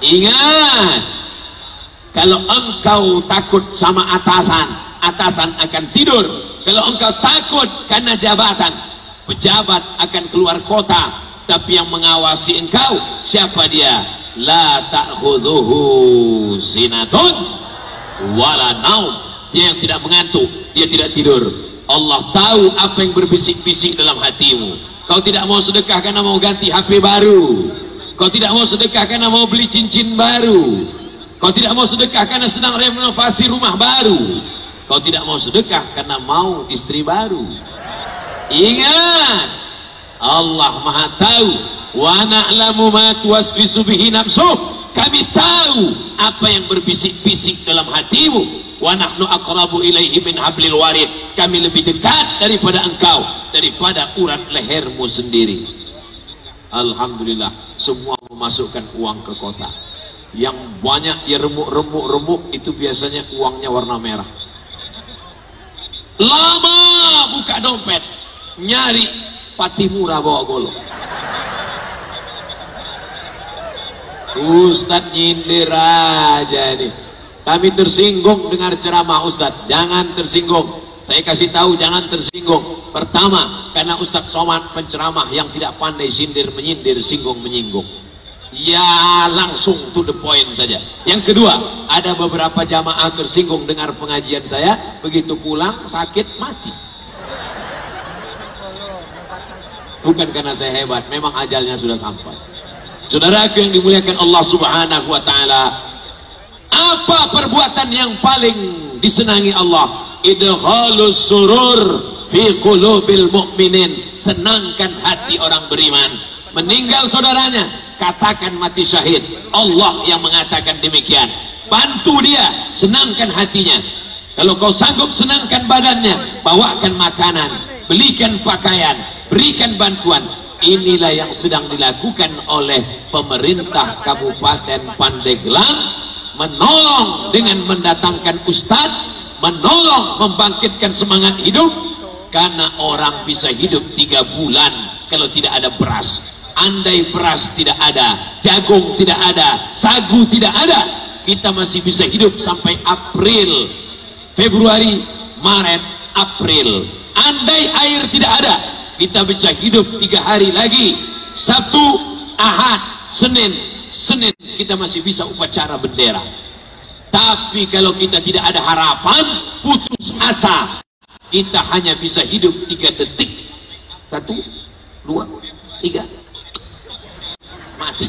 Ingat, kalau engkau takut sama atasan, atasan akan tidur. Kalau engkau takut karena jabatan, pejabat akan keluar kota. Tapi yang mengawasi engkau, siapa dia? La ta'khudhuhu sinatun wala naum. Dia yang tidak mengantuk, dia tidak tidur. Allah tahu apa yang berbisik-bisik dalam hatimu. Kau tidak mau sedekah karena mau ganti HP baru. Kau tidak mau sedekah karena mau beli cincin baru. Kau tidak mau sedekah karena sedang renovasi rumah baru. Kau tidak mau sedekah karena mau istri baru. Ingat, Allah Maha tahu. Wa na'lamu ma tuwaswisu bihi nafsuh. Kami tahu apa yang berbisik-bisik dalam hatimu. Wa nahnu aqrabu ilaihi min hablil warid. Kami lebih dekat daripada engkau, daripada urat lehermu sendiri. Alhamdulillah, semua memasukkan uang ke kota. Yang banyak ya remuk itu biasanya uangnya warna merah. Lama buka dompet, nyari Patimura bawa golok. Ustadz nyindir aja nih. Kami tersinggung dengar ceramah Ustadz. Jangan tersinggung. Saya kasih tahu jangan tersinggung. Pertama, karena Ustadz Somad penceramah yang tidak pandai sindir menyindir, singgung menyinggung. Ya langsung to the point saja. Yang kedua, ada beberapa jamaah tersinggung dengar pengajian saya, begitu pulang sakit mati. Bukan karena saya hebat, memang ajalnya sudah sampai. Saudaraku yang dimuliakan Allah Subhanahu wa taala, apa perbuatan yang paling disenangi Allah? Idkhalus surur fi qulubil mu'minin, senangkan hati orang beriman. Meninggal saudaranya, katakan mati syahid. Allah yang mengatakan demikian. Bantu dia, senangkan hatinya. Kalau kau sanggup senangkan badannya, bawakan makanan, belikan pakaian, berikan bantuan. Inilah yang sedang dilakukan oleh pemerintah Kabupaten Pandeglang, menolong dengan mendatangkan ustadz, menolong membangkitkan semangat hidup, karena orang bisa hidup 3 bulan kalau tidak ada beras. Andai beras tidak ada, jagung tidak ada, sagu tidak ada, kita masih bisa hidup sampai April, Februari, Maret, April. Andai air tidak ada, kita bisa hidup 3 hari lagi. Sabtu, Ahad, Senin kita masih bisa upacara bendera. Tapi kalau kita tidak ada harapan, putus asa, kita hanya bisa hidup 3 detik. 1, 2, 3, mati.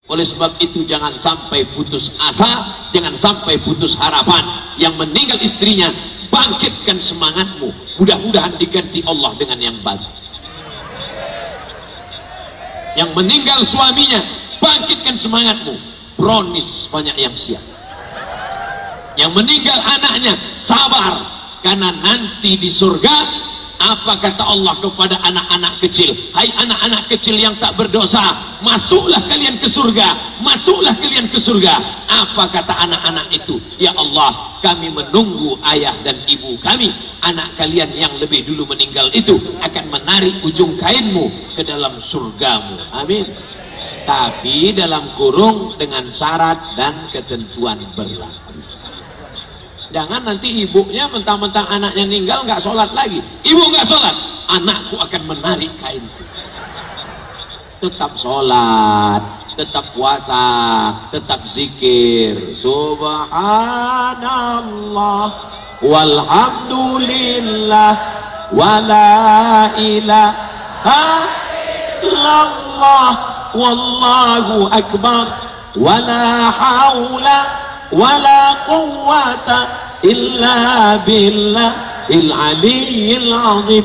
Oleh sebab itu jangan sampai putus asa, jangan sampai putus harapan. Yang meninggal istrinya, bangkitkan semangatmu. Mudah-mudahan diganti Allah dengan yang baru. Yang meninggal suaminya, bangkitkan semangatmu. Brownies banyak yang siap. Yang meninggal anaknya, sabar, karena nanti di surga apa kata Allah kepada anak-anak kecil? Hai anak-anak kecil yang tak berdosa, masuklah kalian ke surga, masuklah kalian ke surga. Apa kata anak-anak itu? Ya Allah, kami menunggu ayah dan ibu kami. Anak kalian yang lebih dulu meninggal itu akan menarik ujung kainmu ke dalam surgamu. Amin. Tapi dalam kurung dengan syarat dan ketentuan berlaku. Jangan nanti ibunya mentang-mentang anaknya meninggal nggak sholat lagi. Ibu nggak sholat, anakku akan menarik kainku. Tetap sholat, tetap puasa, tetap zikir. Subhanallah, walhamdulillah, wala ilaha illallah, wallahu akbar, wala haula wala quwwata illa billahil aliyyil azim.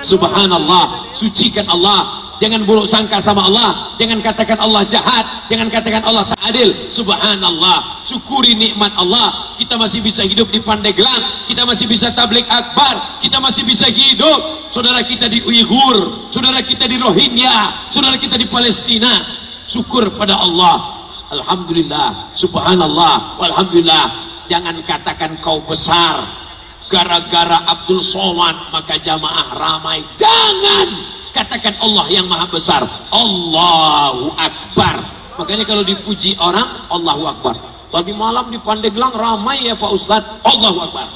Subhanallah, sucikan Allah. Jangan buruk sangka sama Allah, jangan katakan Allah jahat, jangan katakan Allah tak adil. Subhanallah, syukuri nikmat Allah. Kita masih bisa hidup di Pandeglang, kita masih bisa tabligh akbar, kita masih bisa hidup. Saudara kita di Uighur, saudara kita di Rohingya, saudara kita di Palestina. Syukur pada Allah. Alhamdulillah, subhanallah, walhamdulillah. Jangan katakan kau besar gara-gara Abdul Somad maka jamaah ramai. Jangan katakan Allah yang maha besar. Allahu Akbar. Makanya kalau dipuji orang, Allahu Akbar. Tadi malam di Pandeglang ramai ya Pak Ustadz, Allahu Akbar.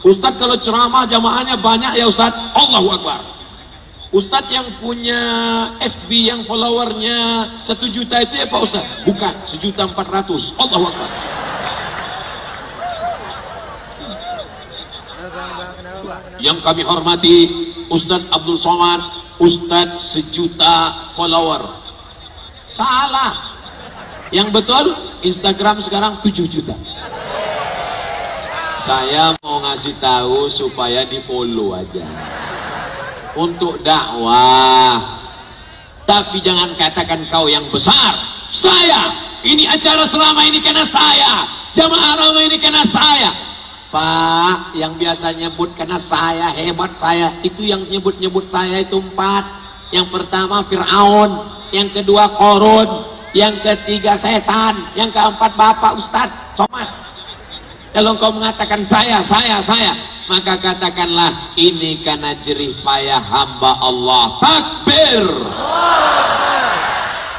Ustadz kalau ceramah jamaahnya banyak ya Ustadz, Allahu Akbar. Ustadz yang punya FB yang followernya 1 juta itu ya Pak Ustadz? Bukan, 1.400.000. Allahu Akbar. Yang kami hormati Ustadz Abdul Somad, Ustadz 1 juta follower. Salah. Yang betul Instagram sekarang 7 juta. Saya mau ngasih tahu supaya di follow aja untuk dakwah. Tapi jangan katakan kau yang besar. Saya, ini acara selama ini karena saya, jamaah ramai ini karena saya. Pak, yang biasa nyebut karena saya, hebat saya, itu yang nyebut-nyebut saya itu 4. Yang pertama Fir'aun, yang kedua Korun, yang ketiga setan, yang keempat Bapak Ustadz Somad. Kalau engkau mengatakan saya, maka katakanlah ini karena jerih payah hamba Allah. Takbir.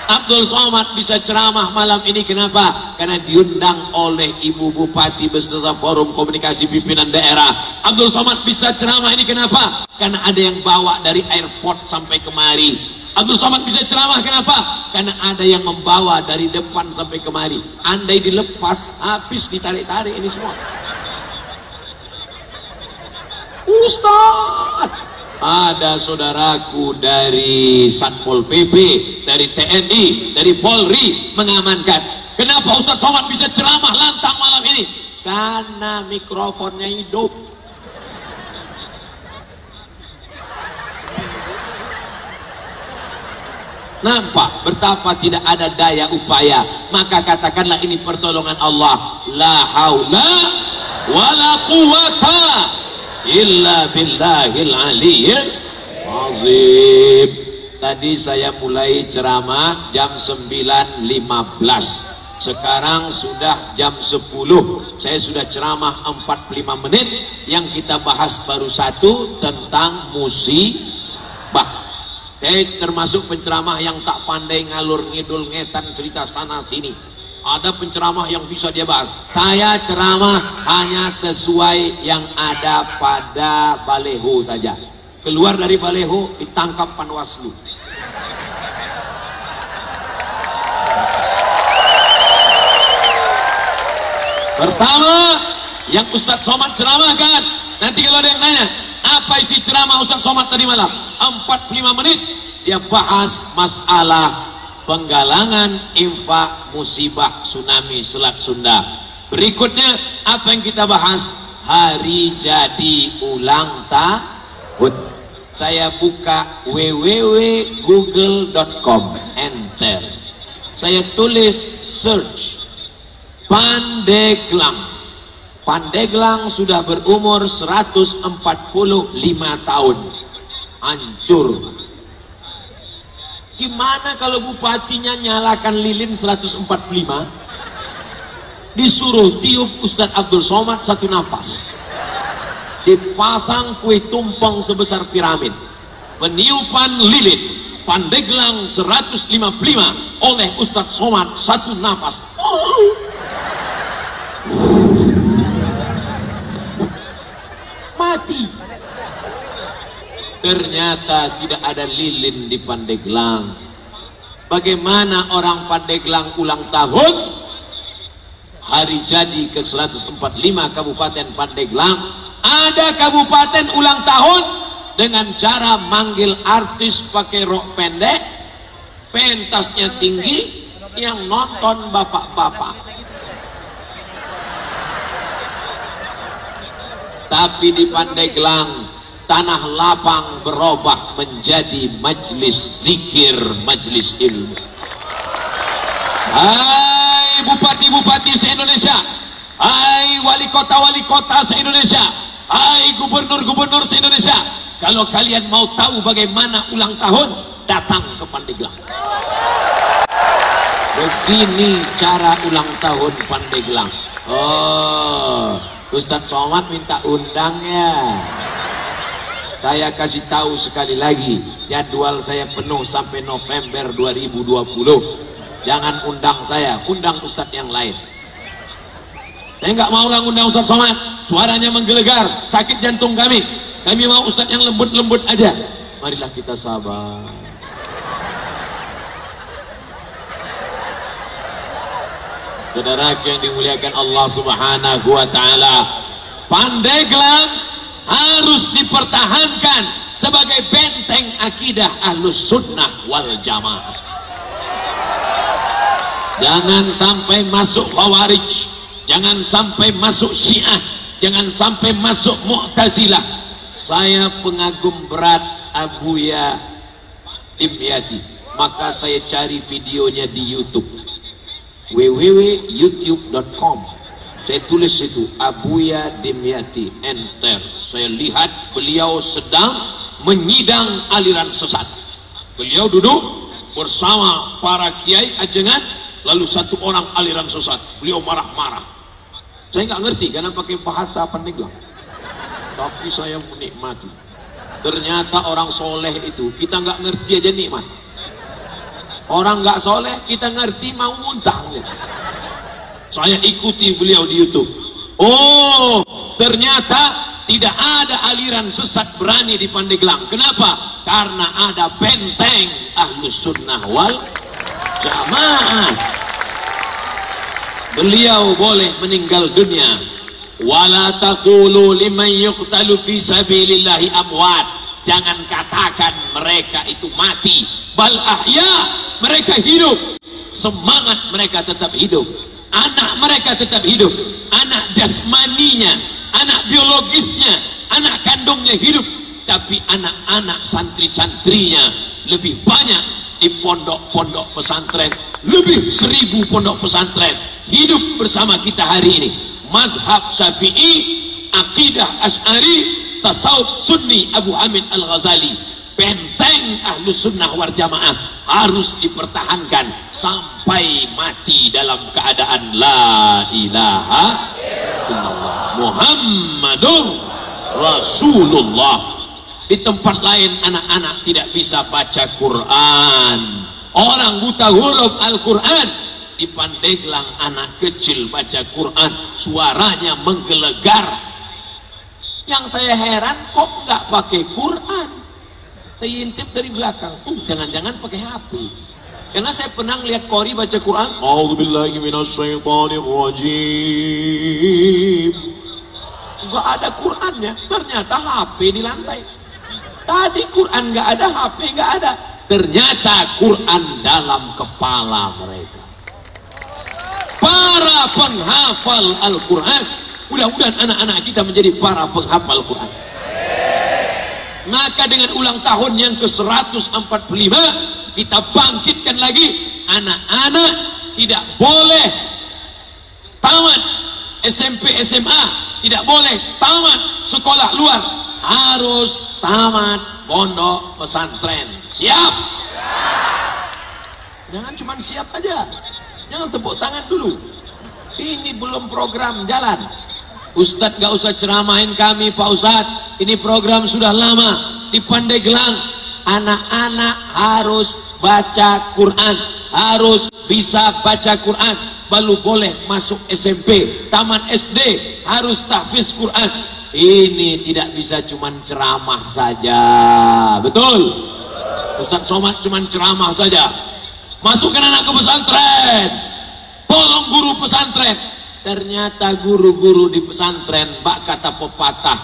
Abdul Somad bisa ceramah malam ini, kenapa? Karena diundang oleh Ibu Bupati beserta Forum Komunikasi Pimpinan Daerah. Abdul Somad bisa ceramah ini, kenapa? Karena ada yang bawa dari airport sampai kemari. Abdul Somad bisa ceramah, kenapa? Karena ada yang membawa dari depan sampai kemari. Andai dilepas, habis ditarik-tarik ini semua. Ustaz, ada saudaraku dari Satpol PP, dari TNI, dari Polri mengamankan. Kenapa Ustaz Somad bisa ceramah lantang malam ini? Karena mikrofonnya hidup. Nampak betapa tidak ada daya upaya, maka katakanlah ini pertolongan Allah. La haula wala quwata illa billahil aliyyil azim. Tadi saya mulai ceramah jam 9.15, sekarang sudah jam 10. Saya sudah ceramah 45 menit. Yang kita bahas baru satu, tentang musibah. Saya termasuk penceramah yang tak pandai ngalur ngidul ngetan cerita sana sini. Ada penceramah yang bisa dia bahas. Saya ceramah hanya sesuai yang ada pada baleho saja. Keluar dari baleho ditangkap Panwaslu. Pertama, yang Ustadz Somad ceramahkan. Nanti kalau ada yang nanya, apa isi ceramah Ustadz Somad tadi malam? 45 menit dia bahas masalah penggalangan infak musibah tsunami Selat Sunda. Berikutnya apa yang kita bahas? Hari jadi ulang tahun. Saya buka www.google.com, enter. Saya tulis search Pandeglang. Pandeglang sudah berumur 145 tahun. Hancur. Gimana kalau bupatinya nyalakan lilin 145? Disuruh tiup Ustadz Abdul Somad satu napas. Dipasang kue tumpeng sebesar piramid. Peniupan lilin Pandeglang 155 oleh Ustadz Somad satu napas. Mati. Ternyata tidak ada lilin di Pandeglang. Bagaimana orang Pandeglang ulang tahun? Hari jadi ke 145 Kabupaten Pandeglang. Ada kabupaten ulang tahun dengan cara manggil artis pakai rok pendek, pentasnya tinggi, yang nonton bapak-bapak. Tapi di Pandeglang tanah lapang berubah menjadi majelis zikir, majelis ilmu. Hai bupati-bupati se-Indonesia, hai wali kota se-Indonesia, hai gubernur-gubernur se-Indonesia, kalau kalian mau tahu bagaimana ulang tahun, datang ke Pandeglang. Begini cara ulang tahun Pandeglang. Oh, Ustadz Somad minta undang ya. Saya kasih tahu sekali lagi, jadwal saya penuh sampai November 2020. Jangan undang saya, undang Ustadz yang lain. Saya nggak mau undang Ustadz Somad, suaranya menggelegar, sakit jantung kami. Kami mau Ustadz yang lembut-lembut aja. Marilah kita sabar. Saudara yang dimuliakan Allah Subhanahu wa taala, Pandeglang harus dipertahankan sebagai benteng akidah Ahlus Sunnah wal Jamaah. Jangan sampai masuk Khawarij, jangan sampai masuk Syiah, jangan sampai masuk Mu'tazilah. Saya pengagum berat Abuya Dimyati, maka saya cari videonya di YouTube. www.youtube.com, saya tulis itu Abuya Dimyati, enter. Saya lihat beliau sedang menyidang aliran sesat. Beliau duduk bersama para kiai ajengan, lalu satu orang aliran sesat. Beliau marah-marah. Saya nggak ngerti karena pakai bahasa Pandeglang, tapi saya menikmati. Ternyata orang soleh itu kita nggak ngerti aja nikmat. Orang nggak soleh kita ngerti mau muntah. Saya ikuti beliau di YouTube. Oh, ternyata tidak ada aliran sesat berani di Pandeglang. Kenapa? Karena ada benteng Ahlus Sunnah wal Jamaah. Beliau boleh meninggal dunia. Wala taqulu liman yuqtalu fi sabilillahi amwat. Jangan katakan mereka itu mati. Bal ahya, mereka hidup. Semangat mereka tetap hidup. Anak mereka tetap hidup. Anak jasmaninya, anak biologisnya, anak kandungnya hidup. Tapi anak-anak santri-santrinya lebih banyak di pondok-pondok pesantren. Lebih 1000 pondok pesantren hidup bersama kita hari ini. Mazhab Syafi'i, akidah Asy'ari, tasawuf Sunni Abu Hamid Al-Ghazali. Benteng Ahlus Sunnah wal Jamaah harus dipertahankan sampai mati dalam keadaan la ilaha illallah Muhammadur Rasulullah. Di tempat lain anak-anak tidak bisa baca Quran, orang buta huruf Al-Quran. Di Pandeglang anak kecil baca Quran, suaranya menggelegar. Yang saya heran kok nggak pakai Quran. Saya intip dari belakang, jangan-jangan pakai HP. Karena saya pernah lihat Qori baca Quran, A'udzubillahi minasyaitonirrajim. Nggak ada Qurannya, ternyata HP di lantai. Tadi Quran nggak ada, HP nggak ada. Ternyata Quran dalam kepala mereka. Para penghafal Al-Quran, mudah-mudahan anak-anak kita menjadi para penghafal Quran. Maka dengan ulang tahun yang ke-145 kita bangkitkan lagi. Anak-anak tidak boleh tamat SMP SMA, tidak boleh tamat sekolah luar, harus tamat pondok pesantren. Siap? Jangan cuma siap aja, jangan tepuk tangan dulu. Ini belum program jalan. Ustadz gak usah ceramahin kami Pak Ustadz, ini program sudah lama. Di Pandeglang anak-anak harus baca Quran, harus bisa baca Quran, baru boleh masuk SMP. Tamat SD harus tahfiz Quran. Ini tidak bisa cuman ceramah saja. Betul? Ustadz Somad cuman ceramah saja. Masukkan anak ke pesantren, tolong guru pesantren. Ternyata guru-guru di pesantren, bak kata pepatah,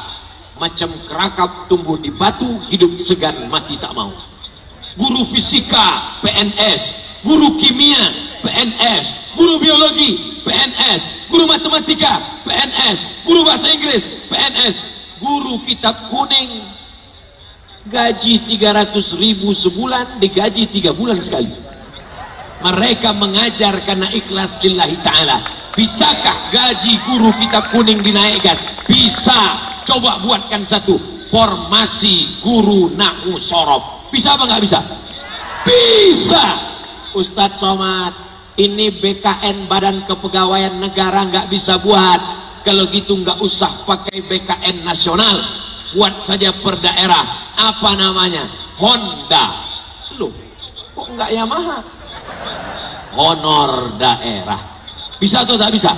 macam kerakap tumbuh di batu, hidup segan mati tak mau. Guru fisika PNS, guru kimia PNS, guru biologi PNS, guru matematika PNS, guru bahasa Inggris PNS, guru kitab kuning gaji 300.000 sebulan, digaji 3 bulan sekali. Mereka mengajar karena ikhlas lillahi ta'ala. Bisakah gaji guru kitab kuning dinaikkan? Bisa. Coba buatkan satu formasi guru nahwu sorof. Bisa apa nggak bisa? Bisa. Ustadz Somad, ini BKN Badan Kepegawaian Negara nggak bisa buat. Kalau gitu nggak usah pakai BKN nasional, buat saja per daerah. Apa namanya? Honda. Loh, kok nggak Yamaha? Honor daerah. Bisa atau tak bisa?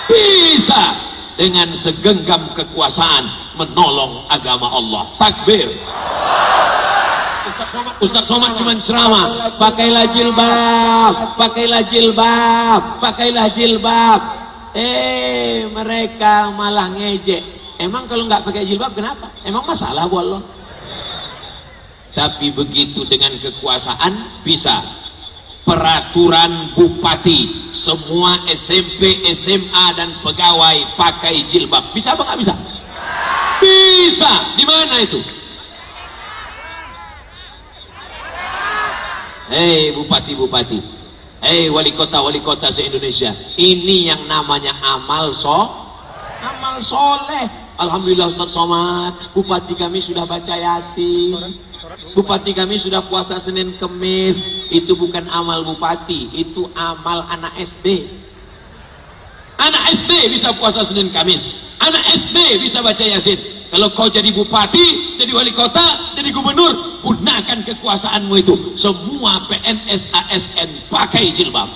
Bisa. Dengan segenggam kekuasaan menolong agama Allah. Takbir. Ustadz Somad cuma ceramah, pakailah jilbab, pakailah jilbab, pakailah jilbab. Mereka malah ngejek. Emang kalau nggak pakai jilbab kenapa? Emang masalah buat Allah? Tapi begitu dengan kekuasaan bisa. Peraturan bupati, semua SMP, SMA dan pegawai pakai jilbab. Bisa apa nggak bisa? Bisa. Di mana itu? Hei bupati-bupati, hei wali kota se-Indonesia, ini yang namanya amal soleh. Alhamdulillah Ustadz Somad, bupati kami sudah baca Yasin. Bupati kami sudah puasa Senin Kemis. Itu bukan amal bupati, itu amal anak SD. Anak SD bisa puasa Senin Kamis, anak SD bisa baca Yasin. Kalau kau jadi bupati, jadi wali kota, jadi gubernur, gunakan kekuasaanmu itu. Semua PNS ASN pakai jilbab.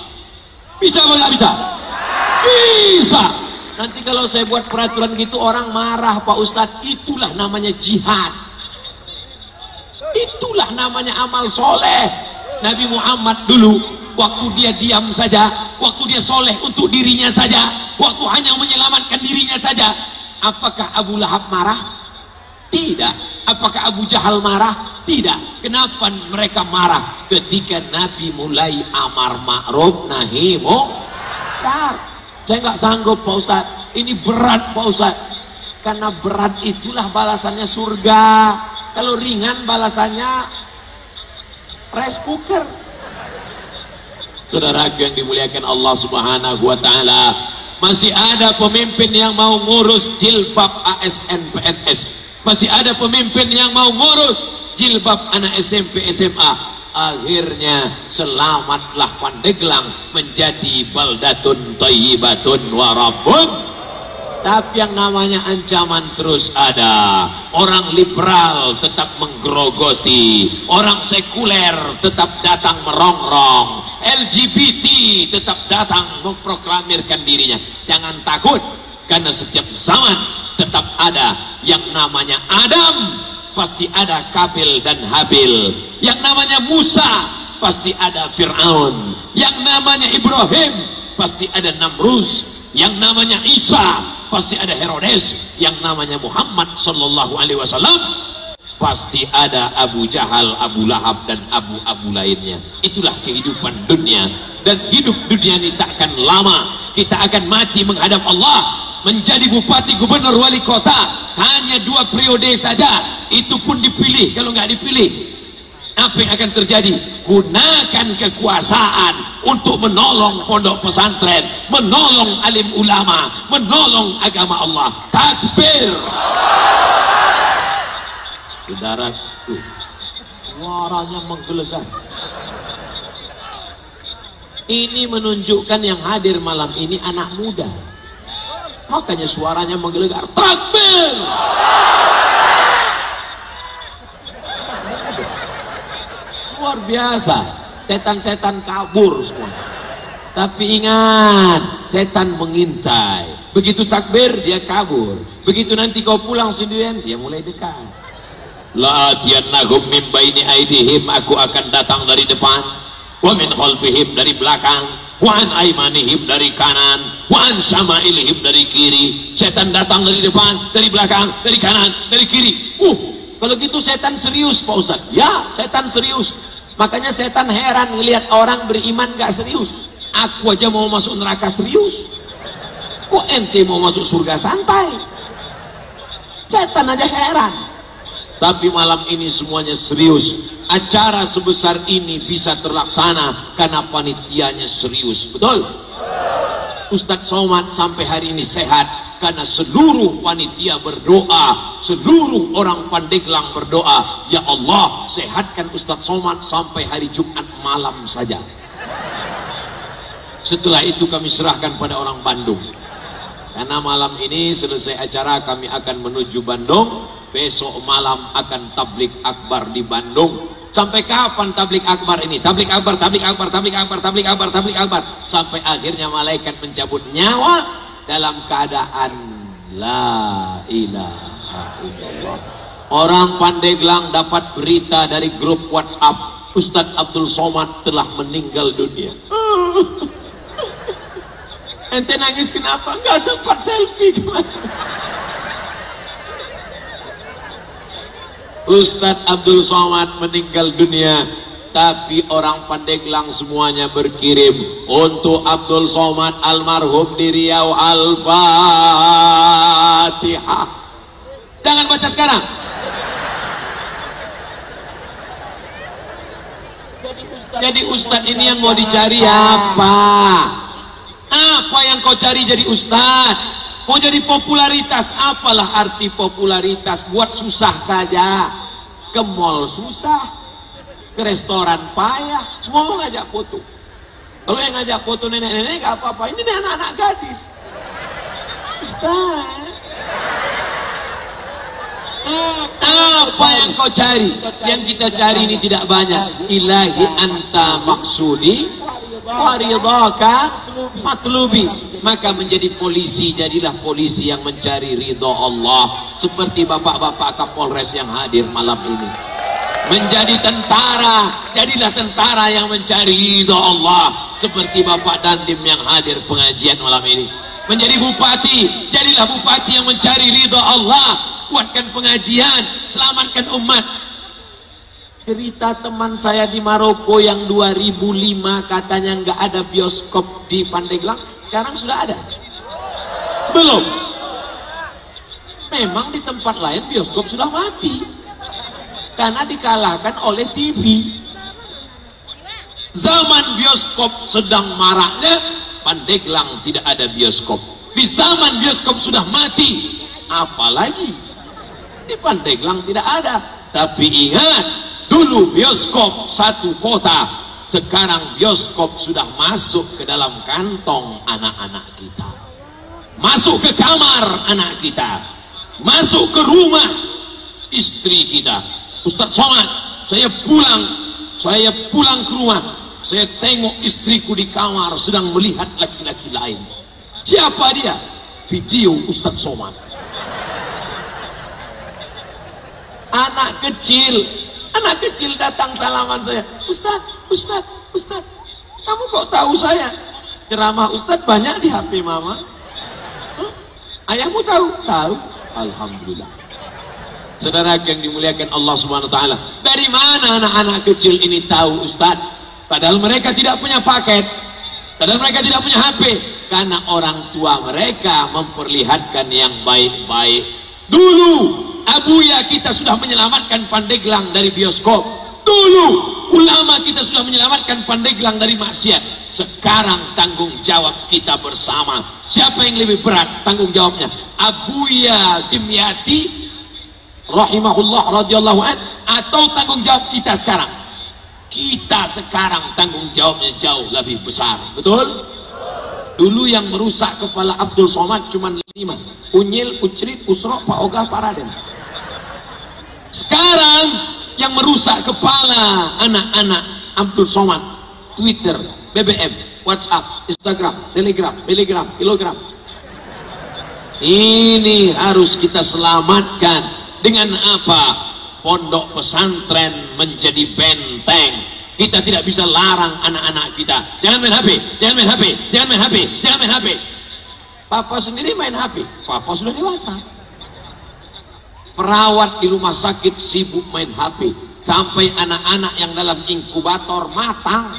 Bisa apa nggak bisa? Bisa. Nanti kalau saya buat peraturan gitu orang marah, Pak Ustadz. Itulah namanya jihad. Itulah namanya amal soleh. Nabi Muhammad dulu, waktu dia diam saja, waktu dia soleh untuk dirinya saja, waktu hanya menyelamatkan dirinya saja, apakah Abu Lahab marah? Tidak. Apakah Abu Jahal marah? Tidak. Kenapa mereka marah? Ketika Nabi mulai amar ma'ruf nahi munkar. Saya nggak sanggup Pak Ustadz, ini berat Pak Ustadz. Karena berat itulah balasannya surga. Kalau ringan balasannya rice cooker. Saudaraku yang dimuliakan Allah Subhanahu wa Ta'ala, masih ada pemimpin yang mau ngurus jilbab ASN PNS, masih ada pemimpin yang mau ngurus jilbab anak SMP SMA. Akhirnya selamatlah Pandeglang menjadi baldatun thayyibatun warabun. Tapi yang namanya ancaman terus ada. Orang liberal tetap menggerogoti, orang sekuler tetap datang merongrong, LGBT tetap datang memproklamirkan dirinya. Jangan takut, karena setiap zaman tetap ada yang namanya Adam, pasti ada Kabil dan Habil. Yang namanya Musa, pasti ada Fir'aun. Yang namanya Ibrahim, pasti ada Namrus. Yang namanya Isa, pasti ada Herodes. Yang namanya Muhammad sallallahu alaihi wasallam, pasti ada Abu Jahal, Abu Lahab dan Abu lainnya. Itulah kehidupan dunia. Dan hidup dunia ini takkan lama. Kita akan mati menghadap Allah. Menjadi bupati, gubernur, wali kota hanya 2 periode saja. Itu pun dipilih. Kalau nggak dipilih, apa yang akan terjadi? Gunakan kekuasaan untuk menolong pondok pesantren, menolong alim ulama, menolong agama Allah. Takbir. Saudara, suaranya menggelegar. Ini menunjukkan yang hadir malam ini anak muda. Makanya suaranya menggelegar. Takbir. Luar biasa. Setan-setan kabur semua. Tapi ingat, setan mengintai. Begitu takbir, dia kabur. Begitu nanti kau pulang sendirian, dia mulai dekat. La atiyannahum min baini aidihim, aku akan datang dari depan, wa min khalfihim dari belakang, wa an aimanihim dari kanan, wa an syama'ilihim dari kiri. Setan datang dari depan, dari belakang, dari kanan, dari kiri. Kalau gitu setan serius Pak Ustaz. Ya, setan serius. Makanya setan heran ngelihat orang beriman gak serius. Aku aja mau masuk neraka serius, kok ente mau masuk surga santai? Setan aja heran. Tapi malam ini semuanya serius. Acara sebesar ini bisa terlaksana karena panitianya serius. Betul? Ustadz Somad sampai hari ini sehat karena seluruh panitia berdoa, seluruh orang Pandeglang berdoa, ya Allah sehatkan Ustadz Somad sampai hari Jumat malam saja. Setelah itu kami serahkan pada orang Bandung. Karena malam ini selesai acara kami akan menuju Bandung. Besok malam akan tablik akbar di Bandung. Sampai kapan tablik akbar ini? Tablik akbar, tablik akbar, tablik akbar, tablik akbar, tablik akbar. Sampai akhirnya malaikat mencabut nyawa dalam keadaan la ilaha illallah. Orang Pandeglang dapat berita dari grup WhatsApp, Ustadz Abdul Somad telah meninggal dunia. Ente nangis kenapa? Nggak sempat selfie kemana? Ustadz Abdul Somad meninggal dunia, tapi orang Pandeglang semuanya berkirim untuk Abdul Somad almarhum di Riau Al-Fatihah. Jangan baca sekarang. Jadi Ustadz ini yang mau dicari apa? Apa yang kau cari jadi Ustadz? Mau jadi popularitas? Apalah arti popularitas? Buat susah saja. ke mall susah, ke restoran payah, semua mau ngajak foto. Kalau yang ngajak foto nenek-nenek gak apa-apa, ini anak-anak gadis. Ustaz, apa yang kau cari? Yang kita cari ini tidak banyak. Ilahi anta maksudi waridhaka matlubi. Maka menjadi polisi, jadilah polisi yang mencari ridho Allah, seperti bapak-bapak Kapolres yang hadir malam ini. Menjadi tentara, jadilah tentara yang mencari ridho Allah, seperti Bapak Dandim yang hadir pengajian malam ini. Menjadi bupati, jadilah bupati yang mencari ridho Allah, kuatkan pengajian, selamatkan umat. Cerita teman saya di Maroko yang 2005 katanya nggak ada bioskop di Pandeglang, sekarang sudah ada? Belum. Memang di tempat lain bioskop sudah mati karena dikalahkan oleh TV. Zaman bioskop sedang maraknya, Pandeglang tidak ada bioskop. Di zaman bioskop sudah mati, apalagi di Pandeglang tidak ada. Tapi ingat, dulu bioskop satu kota, sekarang bioskop sudah masuk ke dalam kantong anak-anak kita, masuk ke kamar anak kita, masuk ke rumah istri kita. Ustaz Somad, saya pulang ke rumah, saya tengok istriku di kamar sedang melihat laki-laki lain. Siapa dia? Video Ustaz Somad. Anak kecil datang salaman saya. Ustaz, kamu kok tahu saya? Ceramah Ustaz banyak di HP mama. Hah? Ayahmu tahu? Tahu. Alhamdulillah. Saudara yang dimuliakan Allah Subhanahu wa taala, dari mana anak-anak kecil ini tahu Ustaz? Padahal mereka tidak punya paket, padahal mereka tidak punya HP, karena orang tua mereka memperlihatkan yang baik-baik. Dulu abuya kita sudah menyelamatkan Pandeglang dari bioskop. Dulu ulama kita sudah menyelamatkan Pandeglang dari maksiat. Sekarang tanggung jawab kita bersama. Siapa yang lebih berat tanggung jawabnya? Abuya Dimyati rahimahullah radhiyallahu an, atau tanggung jawab kita sekarang? Kita sekarang tanggung jawabnya jauh lebih besar. Betul? Dulu yang merusak kepala Abdul Somad cuma 5: Unyil, Ucrit, Usrok, Pak Ogah, Pak Raden. Sekarang yang merusak kepala anak-anak Abdul Somad, Twitter, BBM, WhatsApp, Instagram, Telegram, kilogram. Ini harus kita selamatkan. Dengan apa? Pondok pesantren menjadi benteng. Kita tidak bisa larang anak-anak kita, jangan main HP, jangan main HP, jangan main HP, jangan main HP. Papa sendiri main HP, papa sudah dewasa. Perawat di rumah sakit sibuk main HP, sampai anak-anak yang dalam inkubator matang.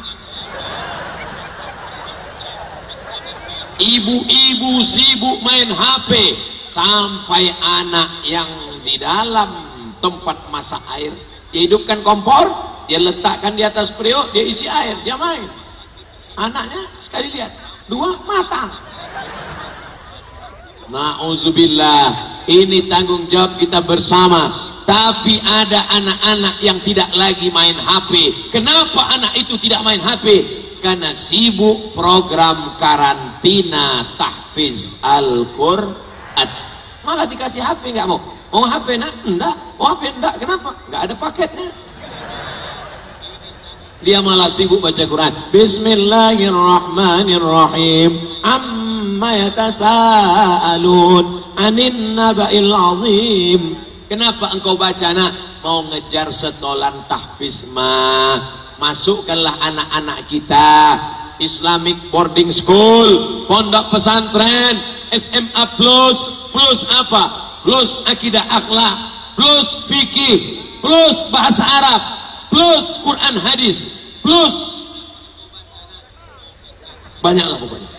Ibu-ibu sibuk main HP, sampai anak yang di dalam tempat masak air, dia hidupkan kompor, dia letakkan di atas periuk, dia isi air, dia main. Anaknya sekali lihat, 2 matang. Na'udzubillah, ini tanggung jawab kita bersama. Tapi ada anak-anak yang tidak lagi main HP. Kenapa anak itu tidak main HP? Karena sibuk program karantina tahfiz Al-Quran. Malah dikasih HP nggak mau. Mau HP nak? Enggak. Mau HP enggak. Kenapa? Nggak ada paketnya. Dia malah sibuk baca Quran. Bismillahirrahmanirrahim. Amma yatasaalun anin naba'il azim. Kenapa engkau baca nak? Mau ngejar setolan tahfiz mah. Masukkanlah anak-anak kita Islamic boarding school, pondok pesantren, SMA plus apa? Plus akidah akhlak, plus fikih, plus bahasa Arab, plus Quran hadis, plus banyaklah pokoknya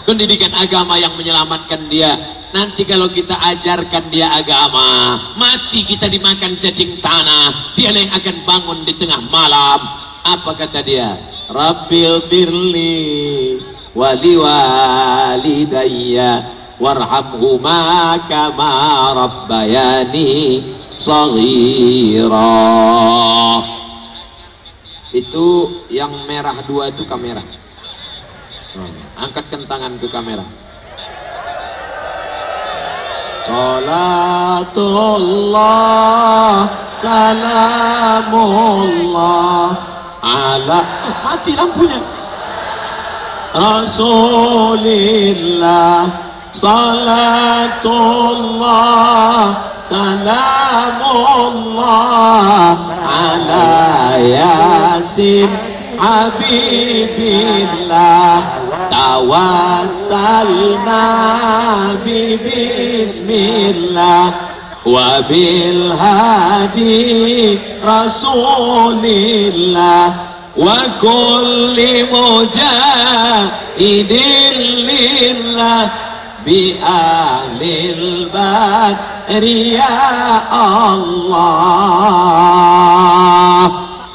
pendidikan agama yang menyelamatkan dia. Nanti kalau kita ajarkan dia agama, mati kita dimakan cacing tanah, dia yang akan bangun di tengah malam. Apa kata dia? Rabbil firli wali walidayya warhamhuma kama rabbayani صغيرا. Itu yang merah 2 itu kamera. Angkatkan tangan ke kamera. Salatullah salamullah ala, mati lampunya, Rasulillah salatullah salamullah ala yasin habibillah tawassalna bismillah wa bil hadi rasulillah wa kulli mujahidin lillah bi ahlil badri ya Allah.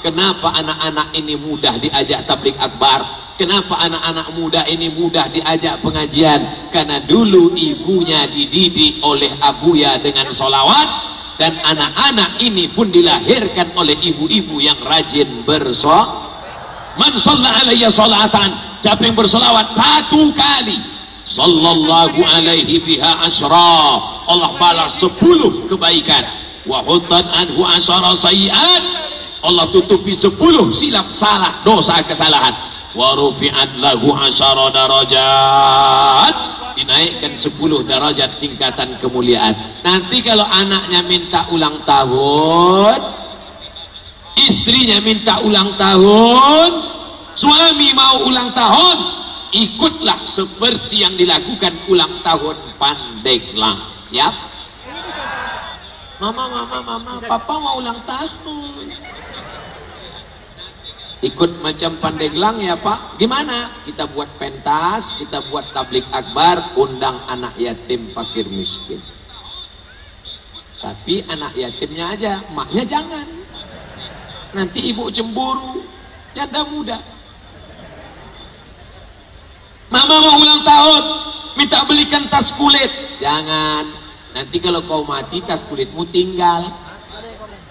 Kenapa anak-anak ini mudah diajak tabligh akbar? Kenapa anak-anak muda ini mudah diajak pengajian? Karena dulu ibunya dididik oleh abuya dengan sholawat, dan anak-anak ini pun dilahirkan oleh ibu-ibu yang rajin bersolawat. Man shalla alayya sholatan, siapa yang bersolawat 1 kali, sallallahu alaihi biha asyra, Allah balas 10 kebaikan. Wa huttan anhu asyara sayiat, Allah tutupi 10 silap salah, dosa kesalahan. Wa rufi'at lahu asyara darajat, dinaikkan 10 derajat tingkatan kemuliaan. Nanti kalau anaknya minta ulang tahun, istrinya minta ulang tahun, suami mau ulang tahun, ikutlah seperti yang dilakukan ulang tahun Pandeglang. Siap? Mama, papa mau ulang tahun. Ikut macam Pandeglang ya Pak. Gimana? Kita buat pentas, kita buat tabligh akbar, undang anak yatim fakir miskin. Tapi anak yatimnya aja, maknya jangan. Nanti ibu cemburu, janda muda. Mama mau ulang tahun, minta belikan tas kulit. Jangan. Nanti kalau kau mati, tas kulitmu tinggal,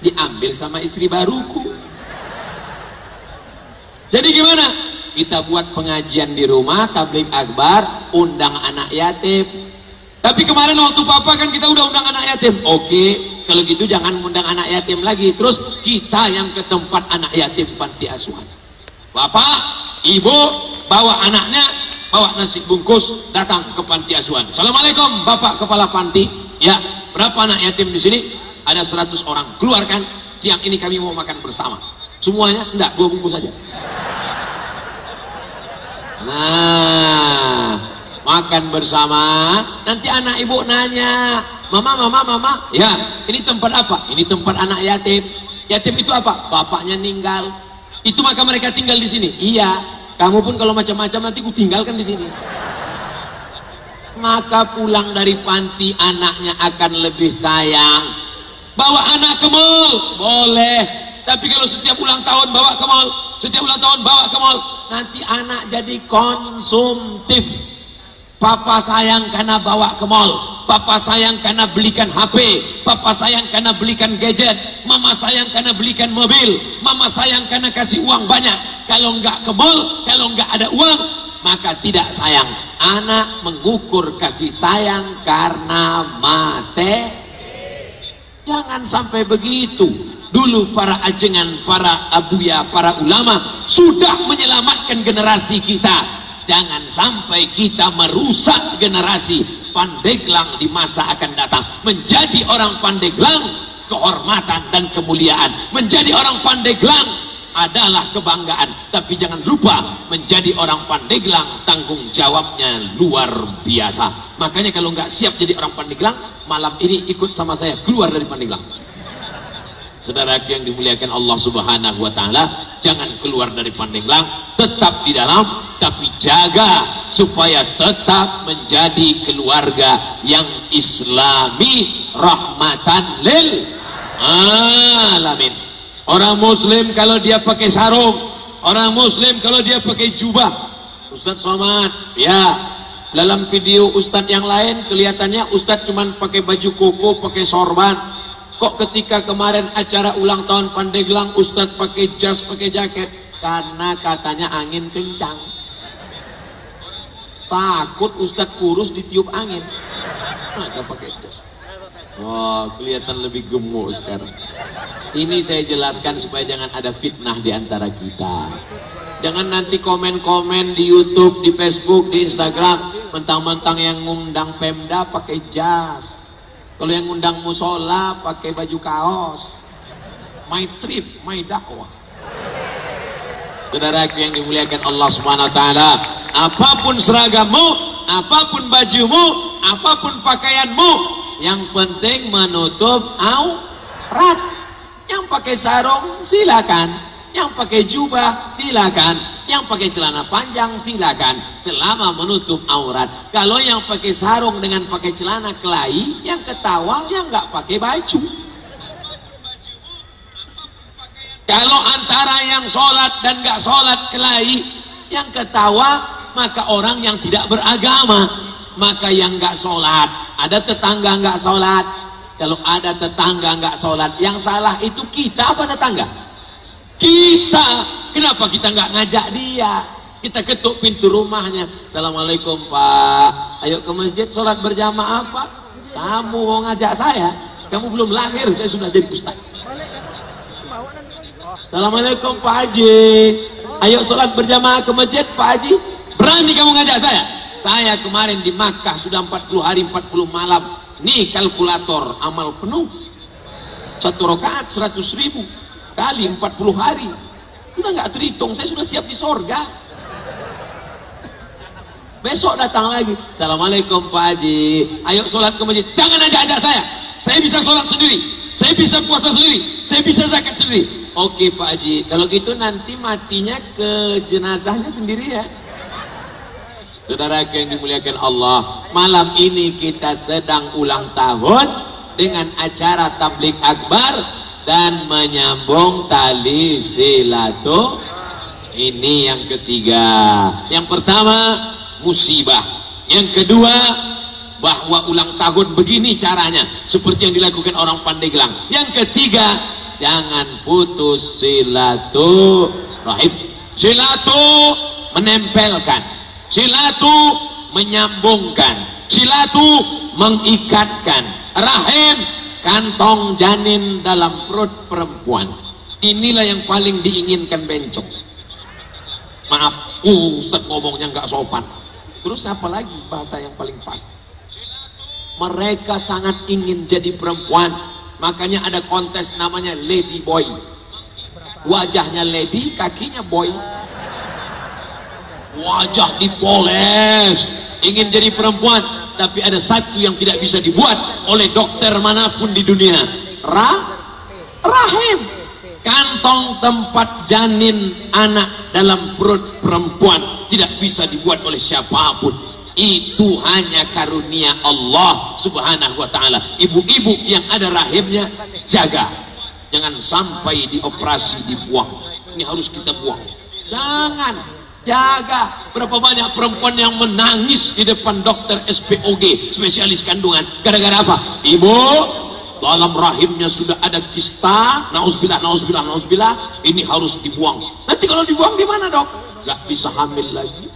diambil sama istri baruku. Jadi gimana? Kita buat pengajian di rumah, tabligh akbar, undang anak yatim. Tapi kemarin waktu papa kan kita udah undang anak yatim. Oke, kalau gitu jangan undang anak yatim lagi. Terus kita yang ke tempat anak yatim panti asuhan. Bapak, ibu, bawa anaknya, bawa nasi bungkus, datang ke panti asuhan. Assalamualaikum, Bapak Kepala Panti. Ya, berapa anak yatim di sini? Ada 100 orang. Keluarkan, siang ini kami mau makan bersama. Semuanya? Enggak, 2 bungkus saja. Nah, makan bersama. Nanti anak ibu nanya, mama, ya, ini tempat apa? Ini tempat anak yatim. Yatim itu apa? Bapaknya meninggal. Itu maka mereka tinggal di sini. Iya, kamu pun kalau macam-macam nanti ku tinggalkan di sini. Maka pulang dari panti anaknya akan lebih sayang. Bawa anak ke mall, boleh. Tapi kalau setiap ulang tahun bawa ke mall, setiap ulang tahun bawa ke mall, nanti anak jadi konsumtif. Papa sayang karena bawa ke mall, papa sayang karena belikan HP, papa sayang karena belikan gadget, mama sayang karena belikan mobil, mama sayang karena kasih uang banyak. Kalau enggak ke mall, kalau enggak ada uang, maka tidak sayang. Anak mengukur kasih sayang karena materi. Jangan sampai begitu. Dulu para ajengan, para abuya, para ulama sudah menyelamatkan generasi kita. Jangan sampai kita merusak generasi Pandeglang di masa akan datang. Menjadi orang Pandeglang kehormatan dan kemuliaan. Menjadi orang Pandeglang adalah kebanggaan. Tapi jangan lupa, menjadi orang Pandeglang tanggung jawabnya luar biasa. Makanya kalau nggak siap jadi orang Pandeglang, malam ini ikut sama saya keluar dari Pandeglang. Saudara yang dimuliakan Allah Subhanahu wa taala, jangan keluar dari Pandeglang, tetap di dalam, tapi jaga supaya tetap menjadi keluarga yang islami, rahmatan lil alamin. Orang muslim kalau dia pakai sarung, orang muslim kalau dia pakai jubah. Ustadz Somad, ya, dalam video ustadz yang lain kelihatannya ustadz cuman pakai baju koko, pakai sorban. Kok ketika kemarin acara ulang tahun Pandeglang Ustadz pakai jas, pakai jaket? Karena katanya angin kencang. Takut Ustadz kurus ditiup angin, maka pakai jas. Wah, kelihatan lebih gemuk sekarang. Ini saya jelaskan supaya jangan ada fitnah di antara kita. Jangan nanti komen-komen di YouTube, di Facebook, di Instagram, mentang-mentang yang ngundang Pemda pakai jas. Kalau yang ngundang musola pakai baju kaos. My trip, my dakwah. Saudara yang dimuliakan Allah Subhanahu wa taala, apapun seragammu, apapun bajumu, apapun pakaianmu, yang penting menutup aurat. Yang pakai sarung silakan, yang pakai jubah silakan, yang pakai celana panjang silakan, selama menutup aurat. Kalau yang pakai sarung dengan pakai celana kelahi, yang ketawa yang nggak pakai baju. Kalau antara yang sholat dan nggak sholat kelahi, yang ketawa maka orang yang tidak beragama. Maka yang nggak sholat, ada tetangga nggak sholat. Kalau ada tetangga nggak sholat, yang salah itu kita apa tetangga? Kita. Kenapa kita nggak ngajak dia? Kita ketuk pintu rumahnya. Assalamualaikum Pak, ayo ke masjid sholat berjamaah Pak. Kamu mau ngajak saya? Kamu belum lahir, saya sudah jadi ustaz. Assalamualaikum Pak Haji, ayo sholat berjamaah ke masjid Pak Haji. Berani kamu ngajak saya? Saya kemarin di Makkah sudah 40 hari 40 malam. Nih kalkulator amal penuh. 1 rakaat 100.000 kali 40 hari. Sudah nggak terhitung, saya sudah siap di sorga. Besok datang lagi. Assalamualaikum Pak Haji, ayo sholat ke masjid. Jangan ajak-ajak saya. Saya bisa sholat sendiri, saya bisa puasa sendiri, saya bisa zakat sendiri. Oke Pak Haji, kalau gitu nanti matinya ke jenazahnya sendiri ya. Saudara yang dimuliakan Allah, malam ini kita sedang ulang tahun dengan acara tablik akbar dan menyambung tali silaturahmi. Ini yang ketiga. Yang pertama musibah, yang kedua bahwa ulang tahun begini caranya seperti yang dilakukan orang Pandeglang. Yang ketiga, jangan putus silaturahim. Silatu menempelkan, silatu menyambungkan, silatu mengikatkan. Rahim, kantong janin dalam perut perempuan. Inilah yang paling diinginkan bencong. Maaf, Ustaz ngomongnya nggak sopan. Terus apa lagi bahasa yang paling pas? Mereka sangat ingin jadi perempuan. Makanya ada kontes namanya Lady Boy. Wajahnya lady, kakinya boy. Wajah dipoles, ingin jadi perempuan, tapi ada satu yang tidak bisa dibuat oleh dokter manapun di dunia. Rahim, kantong tempat janin anak dalam perut perempuan, tidak bisa dibuat oleh siapapun. Itu hanya karunia Allah Subhanahu wa ta'ala. Ibu-ibu yang ada rahimnya, jaga, jangan sampai dioperasi dibuang. Ini harus kita buang. Jangan. Jaga. Berapa banyak perempuan yang menangis di depan dokter SPOG, spesialis kandungan, gara-gara apa? Ibu, dalam rahimnya sudah ada kista. Nauzubillah, nauzubillah, nauzubillah. Ini harus dibuang. Nanti kalau dibuang gimana dok? Gak bisa hamil lagi.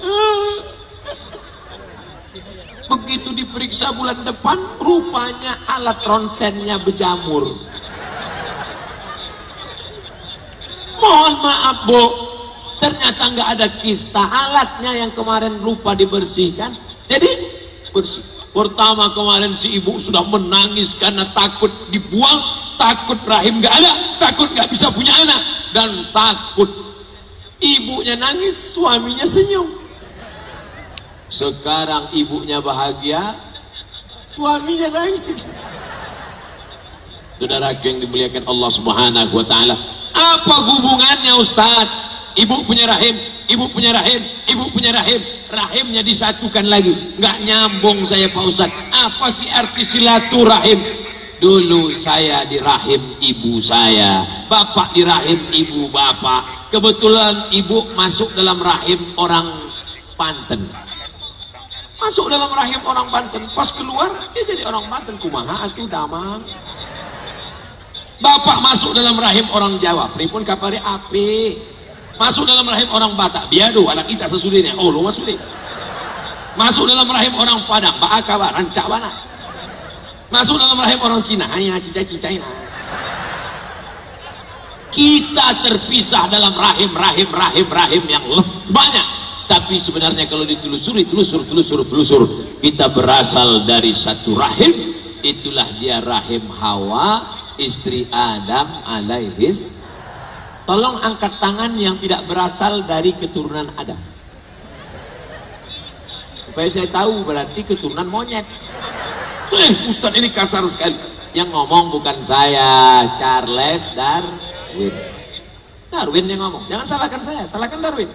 Begitu diperiksa bulan depan, rupanya alat ronsennya berjamur. Mohon maaf bu, ternyata nggak ada kista, alatnya yang kemarin lupa dibersihkan, jadi bersih. Pertama kemarin si ibu sudah menangis karena takut dibuang, takut rahim nggak ada, takut nggak bisa punya anak, dan takut. Ibunya nangis, suaminya senyum. Sekarang ibunya bahagia, suaminya nangis. Saudara yang dimuliakan Allah Subhanahu wa ta'ala, apa hubungannya Ustaz? Ibu punya rahim, ibu punya rahim, ibu punya rahim, rahimnya disatukan lagi. Nggak nyambung saya Pak Ustaz. Apa sih arti silaturahim? Dulu saya di rahim ibu saya, bapak di rahim ibu bapak. Kebetulan ibu masuk dalam rahim orang Banten. Masuk dalam rahim orang Banten, pas keluar dia jadi orang Banten. Kumaha atuh damang. Bapak masuk dalam rahim orang Jawa, pripun kapare ape. Masuk dalam rahim orang Batak, biado anak kita sesudahnya. Oh, lu masuk deh. Masuk dalam rahim orang Padang, Baakawa, Rancak Wana. Masuk dalam rahim orang Cina, hanya cincai-cincai. Kita terpisah dalam rahim yang banyak. Tapi sebenarnya kalau ditelusuri, telusur, kita berasal dari satu rahim. Itulah dia rahim Hawa, istri Adam alaihis. Tolong angkat tangan yang tidak berasal dari keturunan Adam. Supaya saya tahu berarti keturunan monyet. Ustaz ini kasar sekali. Yang ngomong bukan saya, Charles Darwin. Darwin yang ngomong. Jangan salahkan saya, salahkan Darwin.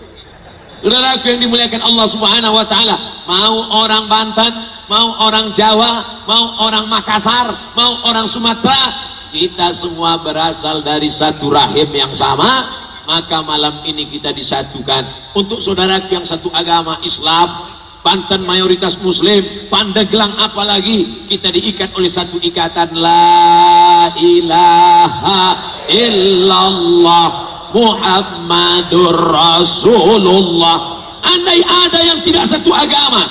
Saudaraku yang dimuliakan Allah Subhanahu wa taala, mau orang Banten, mau orang Jawa, mau orang Makassar, mau orang Sumatera, kita semua berasal dari satu rahim yang sama. Maka malam ini kita disatukan. Untuk saudaraku yang satu agama Islam, Banten mayoritas Muslim, Pandeglang apalagi, kita diikat oleh satu ikatan la ilaha illallah Muhammadur Rasulullah. Andai ada yang tidak satu agama,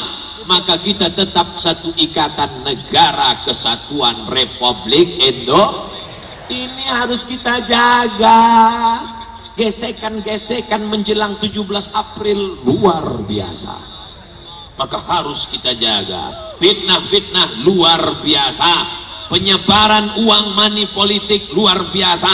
maka kita tetap satu ikatan negara kesatuan Republik Indonesia. Ini harus kita jaga. Gesekan-gesekan menjelang 17 April luar biasa. Maka harus kita jaga. Fitnah-fitnah luar biasa. Penyebaran uang money politik luar biasa.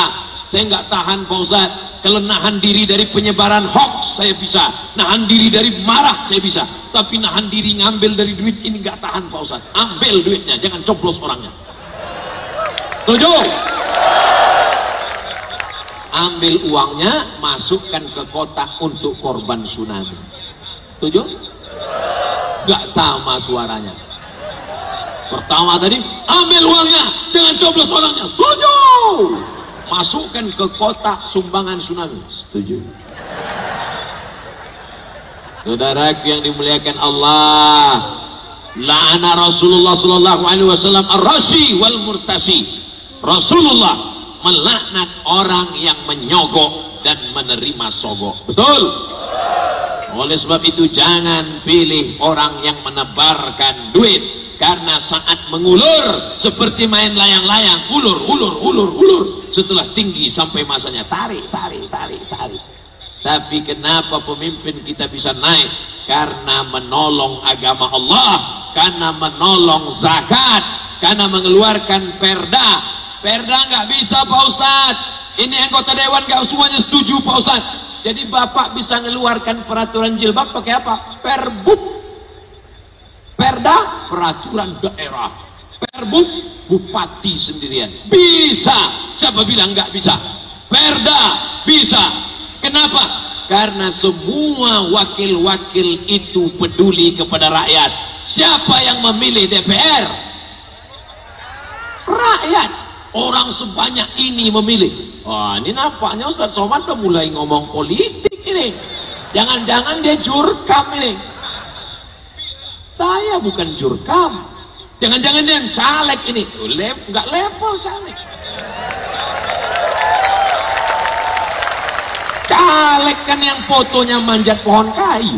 Saya nggak tahan Pak Ustaz. Kalau nahan diri dari penyebaran hoax saya bisa, nahan diri dari marah saya bisa, tapi nahan diri ngambil dari duit ini nggak tahan Pak Ustaz. Ambil duitnya, jangan coblos orangnya. Tujuh, ambil uangnya, masukkan ke kotak untuk korban tsunami. Tujuh, nggak sama suaranya. Pertama tadi, ambil uangnya, jangan coblos orangnya. Setuju. Masukkan ke kotak sumbangan tsunami. Setuju. Saudaraku yang dimuliakan Allah, la'ana Rasulullah sallallahu alaihi wasallam ar-rashi wal murtashi. Rasulullah melaknat orang yang menyogok dan menerima sogok. Betul? Oleh sebab itu jangan pilih orang yang menebarkan duit. Karena saat mengulur seperti main layang-layang, ulur. Setelah tinggi sampai masanya tarik. Tapi kenapa pemimpin kita bisa naik? Karena menolong agama Allah, karena menolong zakat, karena mengeluarkan perda. Perda nggak bisa Pak Ustadz. Ini anggota dewan nggak semuanya setuju Pak Ustadz. Jadi Bapak bisa mengeluarkan peraturan jilbab pakai apa? Perbub. Perda, peraturan daerah. Perbub, bupati sendirian. Bisa. Siapa bilang nggak bisa? Perda, bisa. Kenapa? Karena semua wakil-wakil itu peduli kepada rakyat. Siapa yang memilih DPR? Rakyat. Orang sebanyak ini memilih. Wah, ini nampaknya Ustaz Somad udah mulai ngomong politik ini. Jangan-jangan dia jurkam ini. Saya bukan jurkam. Jangan-jangan dia yang caleg ini. Nggak level caleg. Caleg kan yang fotonya manjat pohon kayu.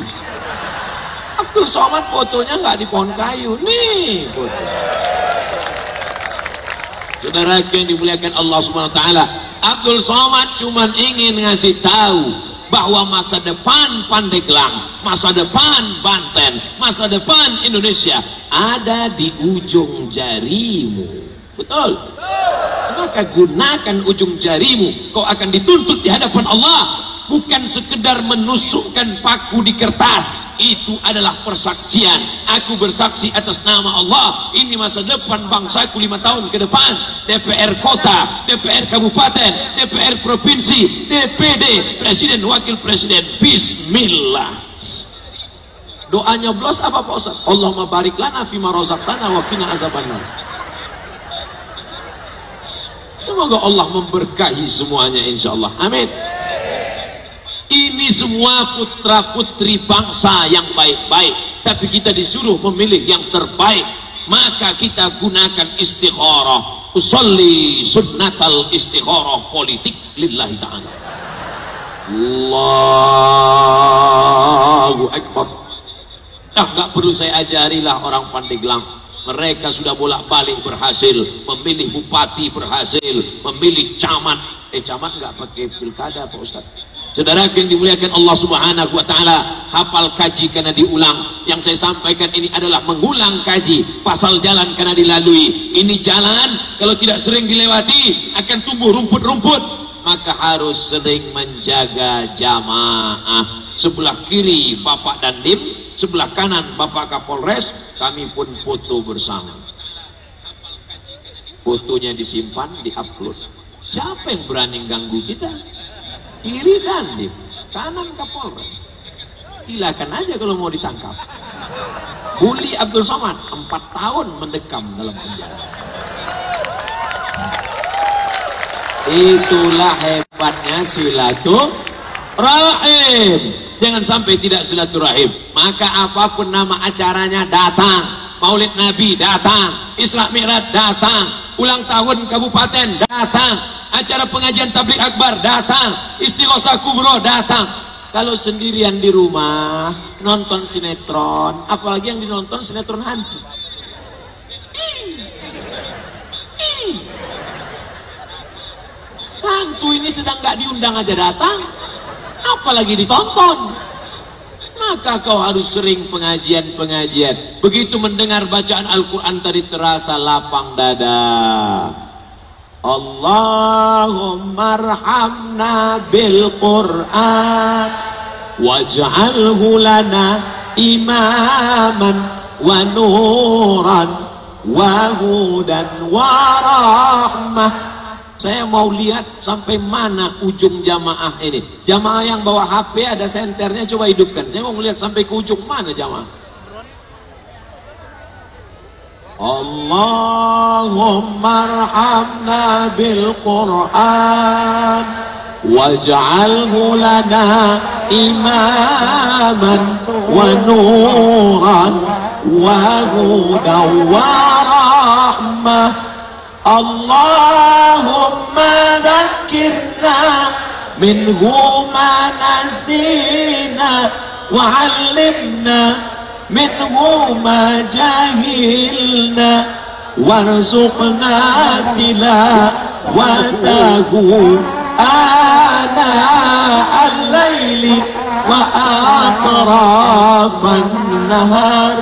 Abdul Somad fotonya nggak di pohon kayu. Nih foto. Saudara yang dimuliakan Allah Subhanahu wa taala, Abdul Somad cuman ingin ngasih tahu bahwa masa depan Pandeglang, masa depan Banten, masa depan Indonesia ada di ujung jarimu. Betul? Maka gunakan ujung jarimu. Kau akan dituntut di hadapan Allah. Bukan sekedar menusukkan paku di kertas. Itu adalah persaksian. Aku bersaksi atas nama Allah. Ini masa depan bangsaku 5 tahun ke depan. DPR kota, DPR kabupaten, DPR provinsi, DPD, presiden, wakil presiden. Bismillah. Doa nyoblos apa Pak Ustaz? Allahumma barik lana fima razaqtana wa qina azabannar. Semoga Allah memberkahi semuanya insyaallah. Amin. Ini semua putra putri bangsa yang baik-baik, tapi kita disuruh memilih yang terbaik. Maka kita gunakan istikharah. usolli sunnatal istikharah politik lillahi ta'ala. Allahu Akbar. Nggak perlu saya ajarilah orang Pandeglang. Mereka sudah bolak-balik berhasil memilih bupati, berhasil memilih camat. Camat nggak pakai pilkada Pak Ustaz. Saudara yang dimuliakan Allah Subhanahu wa taala, hafal kaji karena diulang. Yang saya sampaikan ini adalah mengulang kaji. Pasal jalan karena dilalui. Ini jalan kalau tidak sering dilewati akan tumbuh rumput-rumput, maka harus sering menjaga jamaah. Sebelah kiri Bapak Dandim, sebelah kanan Bapak Kapolres, kami pun foto bersama. Fotonya disimpan, diupload. Siapa yang berani ganggu kita? Kiri Dandim, kanan Kapolres. Silakan aja kalau mau ditangkap. Bully Abdul Somad 4 tahun mendekam dalam penjara. Itulah hebatnya silaturahim. Jangan sampai tidak silaturahim. Maka apapun nama acaranya datang. Maulid Nabi datang, Isra Mi'raj datang, ulang tahun kabupaten datang, acara pengajian tabligh akbar datang, Istighosah Kubro datang. Kalau sendirian di rumah nonton sinetron, apalagi yang dinonton sinetron hantu. Hantu ini sedang nggak diundang aja datang, apalagi ditonton. Maka kau harus sering pengajian-pengajian. Begitu mendengar bacaan Al-Quran tadi terasa lapang dada. Allahumma arhamna bil Quran waj'alhu lana imaman wa nuran wa hudan wa rahmah. Saya mau lihat sampai mana ujung jamaah ini. Jamaah yang bawa HP ada senternya, coba hidupkan. Saya mau lihat sampai ke ujung mana jamaah. Allahumma arhamna bil Quran waj'alhu lana imaman wa nuran wa hudan wa rahmah. Allahumma dhakkirna minhu ma nasina wa 'allimna minhu ma jahilna warzuqna tilawatahu ana al-laili wa atrafan nahar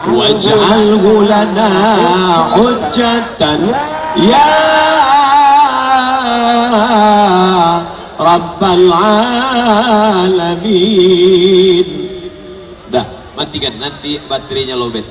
waj'alhu lana hujjatan ya rabbal alamin. Dah, matikan, nanti baterainya lowbat.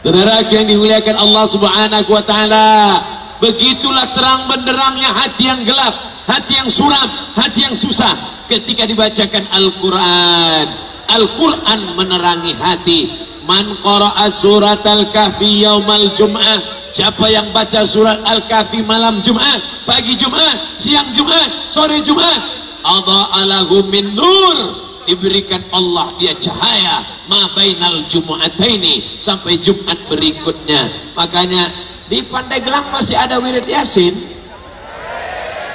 Saudara yang dimuliakan Allah Subhanahu wa taala, begitulah terang benderangnya hati yang gelap, hati yang suram, hati yang susah ketika dibacakan Al-Quran. Al-Quran menerangi hati. Man qara'a surat Al-Kahfi yaumal Jum'ah, siapa yang baca surat Al-Kahfi malam Jumat, pagi Jumat, siang Jumat, sore Jumat, adha'a lahu min nur, diberikan Allah dia cahaya ma bainal jumu'ataini, sampai Jumat berikutnya. Makanya di Pandeglang masih ada wirid Yasin.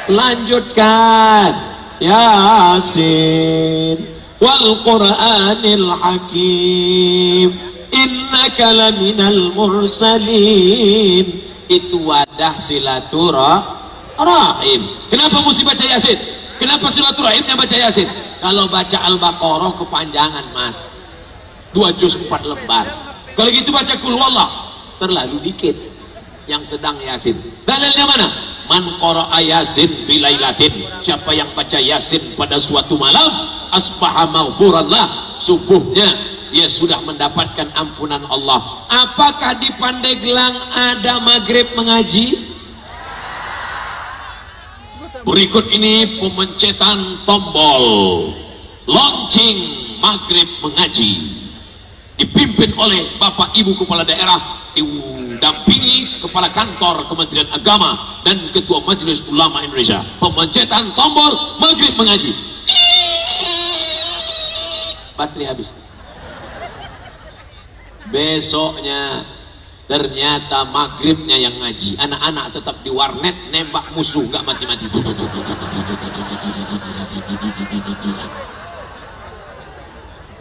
Lanjutkan Yasin wal Qur'anil Hakim innaka laminal mursalin. Itu wadah silaturahim. Kenapa mesti baca Yasin? Kenapa silaturahimnya baca Yasin? Kalau baca Al-Baqarah kepanjangan mas, 2 juz 4 lembar. Kalau gitu baca Qul Huwallah terlalu dikit. Yang sedang Yasin dalilnya mana? Man qara'a Yasin fi lailatin, siapa yang baca Yasin pada suatu malam, asbaha maghfuran lah, subuhnya dia sudah mendapatkan ampunan Allah. Apakah di Pandeglang ada maghrib mengaji? Berikut ini pemencetan tombol launching maghrib mengaji, dipimpin oleh Bapak Ibu Kepala Daerah, didampingi Kepala Kantor Kementerian Agama dan Ketua Majelis Ulama Indonesia. Pemencetan tombol maghrib mengaji. Baterai habis. Besoknya Ternyata maghribnya yang ngaji, anak-anak tetap di warnet nembak musuh gak mati-mati.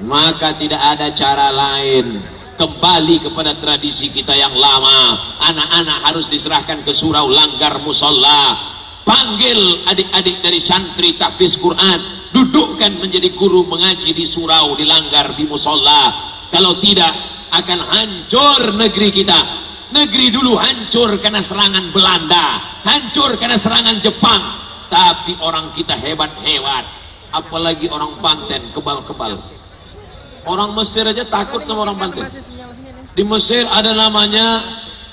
Maka tidak ada cara lain, kembali kepada tradisi kita yang lama. Anak-anak harus diserahkan ke surau langgar musola. Panggil adik-adik dari santri tahfiz Quran, dudukkan menjadi guru mengaji di surau, di langgar, di musola. Kalau tidak, akan hancur negeri kita. Negeri dulu hancur karena serangan Belanda, hancur karena serangan Jepang. Tapi orang kita hebat-hebat, apalagi orang Banten kebal-kebal. Orang Mesir aja takut sama orang Banten. Di Mesir ada namanya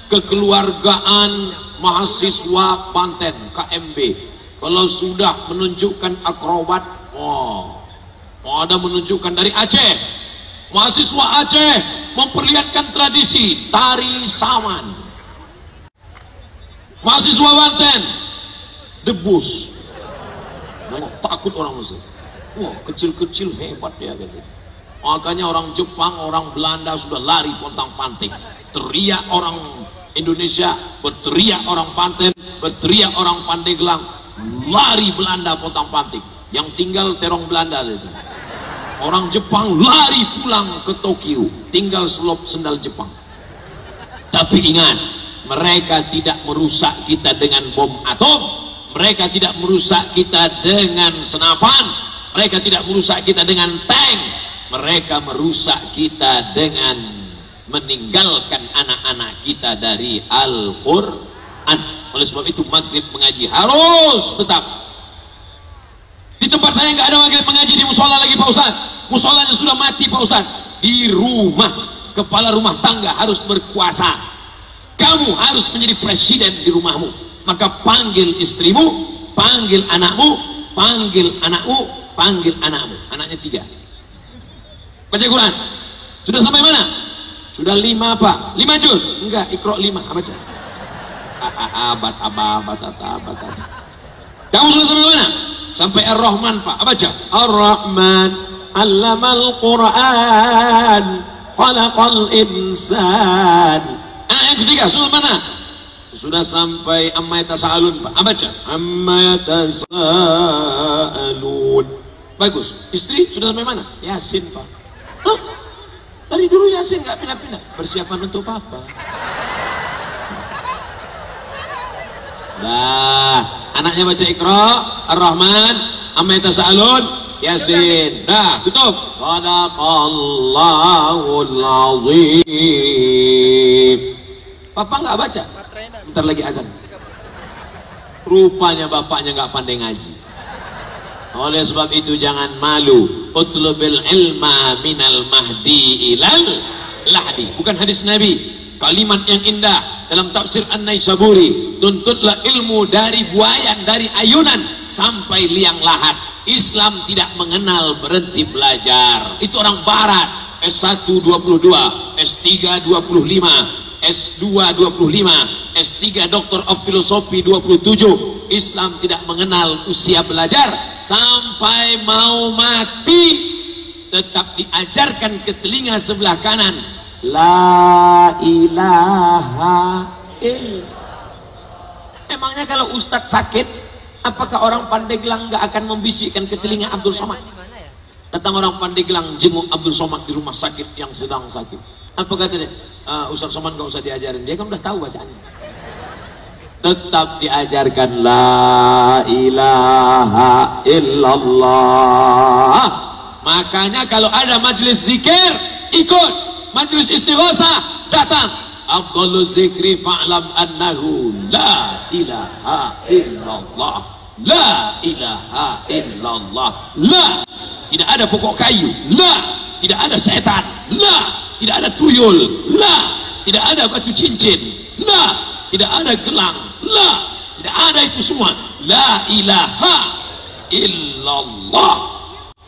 Kekeluargaan Mahasiswa Banten, KMB. Kalau sudah menunjukkan akrobat, ada menunjukkan dari Aceh. Mahasiswa Aceh memperlihatkan tradisi tari saman. Mahasiswa Banten debus. Takut orang Mesir. Wah, kecil-kecil hebat ya gitu. Makanya orang Jepang, orang Belanda sudah lari pontang-panting. Teriak orang Indonesia, berteriak orang Banten, berteriak orang Pandeglang, lari Belanda pontang-panting. Yang tinggal terong Belanda itu. Orang Jepang lari pulang ke Tokyo, tinggal selop sendal Jepang. Tapi ingat, mereka tidak merusak kita dengan bom atom, mereka tidak merusak kita dengan senapan, mereka tidak merusak kita dengan tank, mereka merusak kita dengan meninggalkan anak-anak kita dari Al-Quran. Oleh sebab itu maghrib mengaji harus tetap. Di tempat saya nggak ada maghrib mengaji di musola lagi Pak Ustaz. Musolanya sudah mati Pak Ustaz. Di rumah, kepala rumah tangga harus berkuasa. Kamu harus menjadi presiden di rumahmu. Maka panggil istrimu, panggil anakmu, panggil anakmu, panggil anakmu. Anaknya 3. Baca Quran. Sudah sampai mana? Sudah 5 Pak. 5 juz? Enggak, Iqra 5. Apa baca? Abat. Kamu sudah sampai mana? Sampai Ar-Rahman Pak. Apa baca? Ar-Rahman 'allamal Qur'an, khalaqal insan. Yang ketiga sudah mana? Sudah sampai amma yatasaalun Pak. Apa baca? Amma yatasaalun. Bagus. Istri sudah sampai mana? Yasin Pak. Hah? Dari dulu Yasin nggak pindah-pindah. Persiapan untuk Papa. Nah, anaknya baca Iqra, Ar-Rahman, amma yatasaalun, Yasin. Dah, tutup. Shadaqallahul azim. Papa nggak baca. Bentar lagi azan. Rupanya bapaknya nggak pandai ngaji. Oleh sebab itu jangan malu. Utlubil ilma minal mahdi ilal lahdi. Bukan hadis Nabi. Kalimat yang indah dalam tafsir An-Naisaburi. Tuntutlah ilmu dari buayan, dari ayunan sampai liang lahat. Islam tidak mengenal berhenti belajar. Itu orang barat. S1 22, S3 25, S2 25, S3 Doctor of Philosophy 27. Islam tidak mengenal usia belajar. Sampai mau mati tetap diajarkan ke telinga sebelah kanan, la ilaha illallah. Emangnya kalau ustadz sakit, apakah orang Pandeglang nggak akan membisikkan ke telinga Abdul Somad? Datang orang Pandeglang jenguk Abdul Somad di rumah sakit yang sedang sakit. Apa katanya? Ustadz Somad nggak usah diajarin, dia kan udah tahu bacaannya. Tetap diajarkan la ilaha illallah. Makanya kalau ada majelis zikir, ikut. Majelis istighosah, datang. Afdhalu zikri fa'lam annahu la ilaha illallah. La ilaha illallah. La. Tidak ada pokok kayu. La. Tidak ada setan. La. Tidak ada tuyul. La. Tidak ada batu cincin. La. Tidak ada gelang. La, tidak ada itu semua. La ilaha illallah.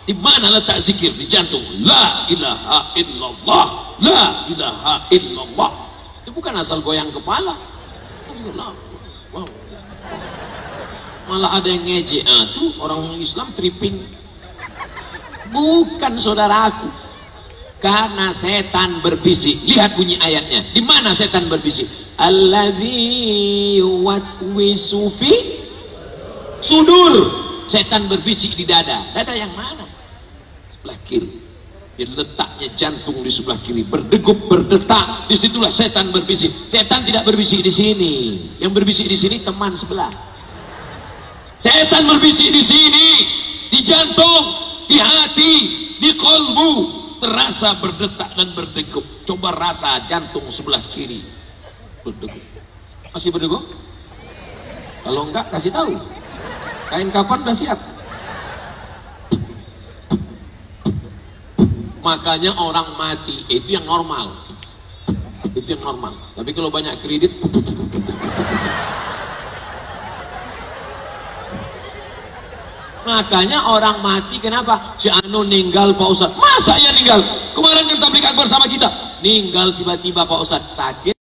Di mana letak zikir? Di jantung. La ilaha illallah. La ilaha illallah. Itu bukan asal goyang kepala. Wow. Malah ada yang ngejek. Tuh orang Islam tripping. Bukan saudaraku. Karena setan berbisik. Lihat bunyi ayatnya. Di mana setan berbisik? Alladzi yuwaswisu fi sudur. Setan berbisik di dada. Dada yang mana? Sebelah kiri. Jadi letaknya jantung di sebelah kiri, berdegup, berdetak. Disitulah setan berbisik. Setan tidak berbisik di sini. Yang berbisik di sini teman sebelah. Setan berbisik di sini, di jantung, di hati, di kolbu. Terasa berdetak dan berdegup. Coba rasa jantung sebelah kiri berdegup. Masih berdegup? Kalau enggak kasih tahu. Kain kapan udah siap? Makanya orang mati itu yang normal. Itu yang normal. Tapi kalau banyak kredit, makanya orang mati kenapa? Si Anu ninggal Pak Ustadz. Masa ya ninggal? Kemarin kan tablik akbar sama kita. Ninggal tiba-tiba Pak Ustadz. Sakit.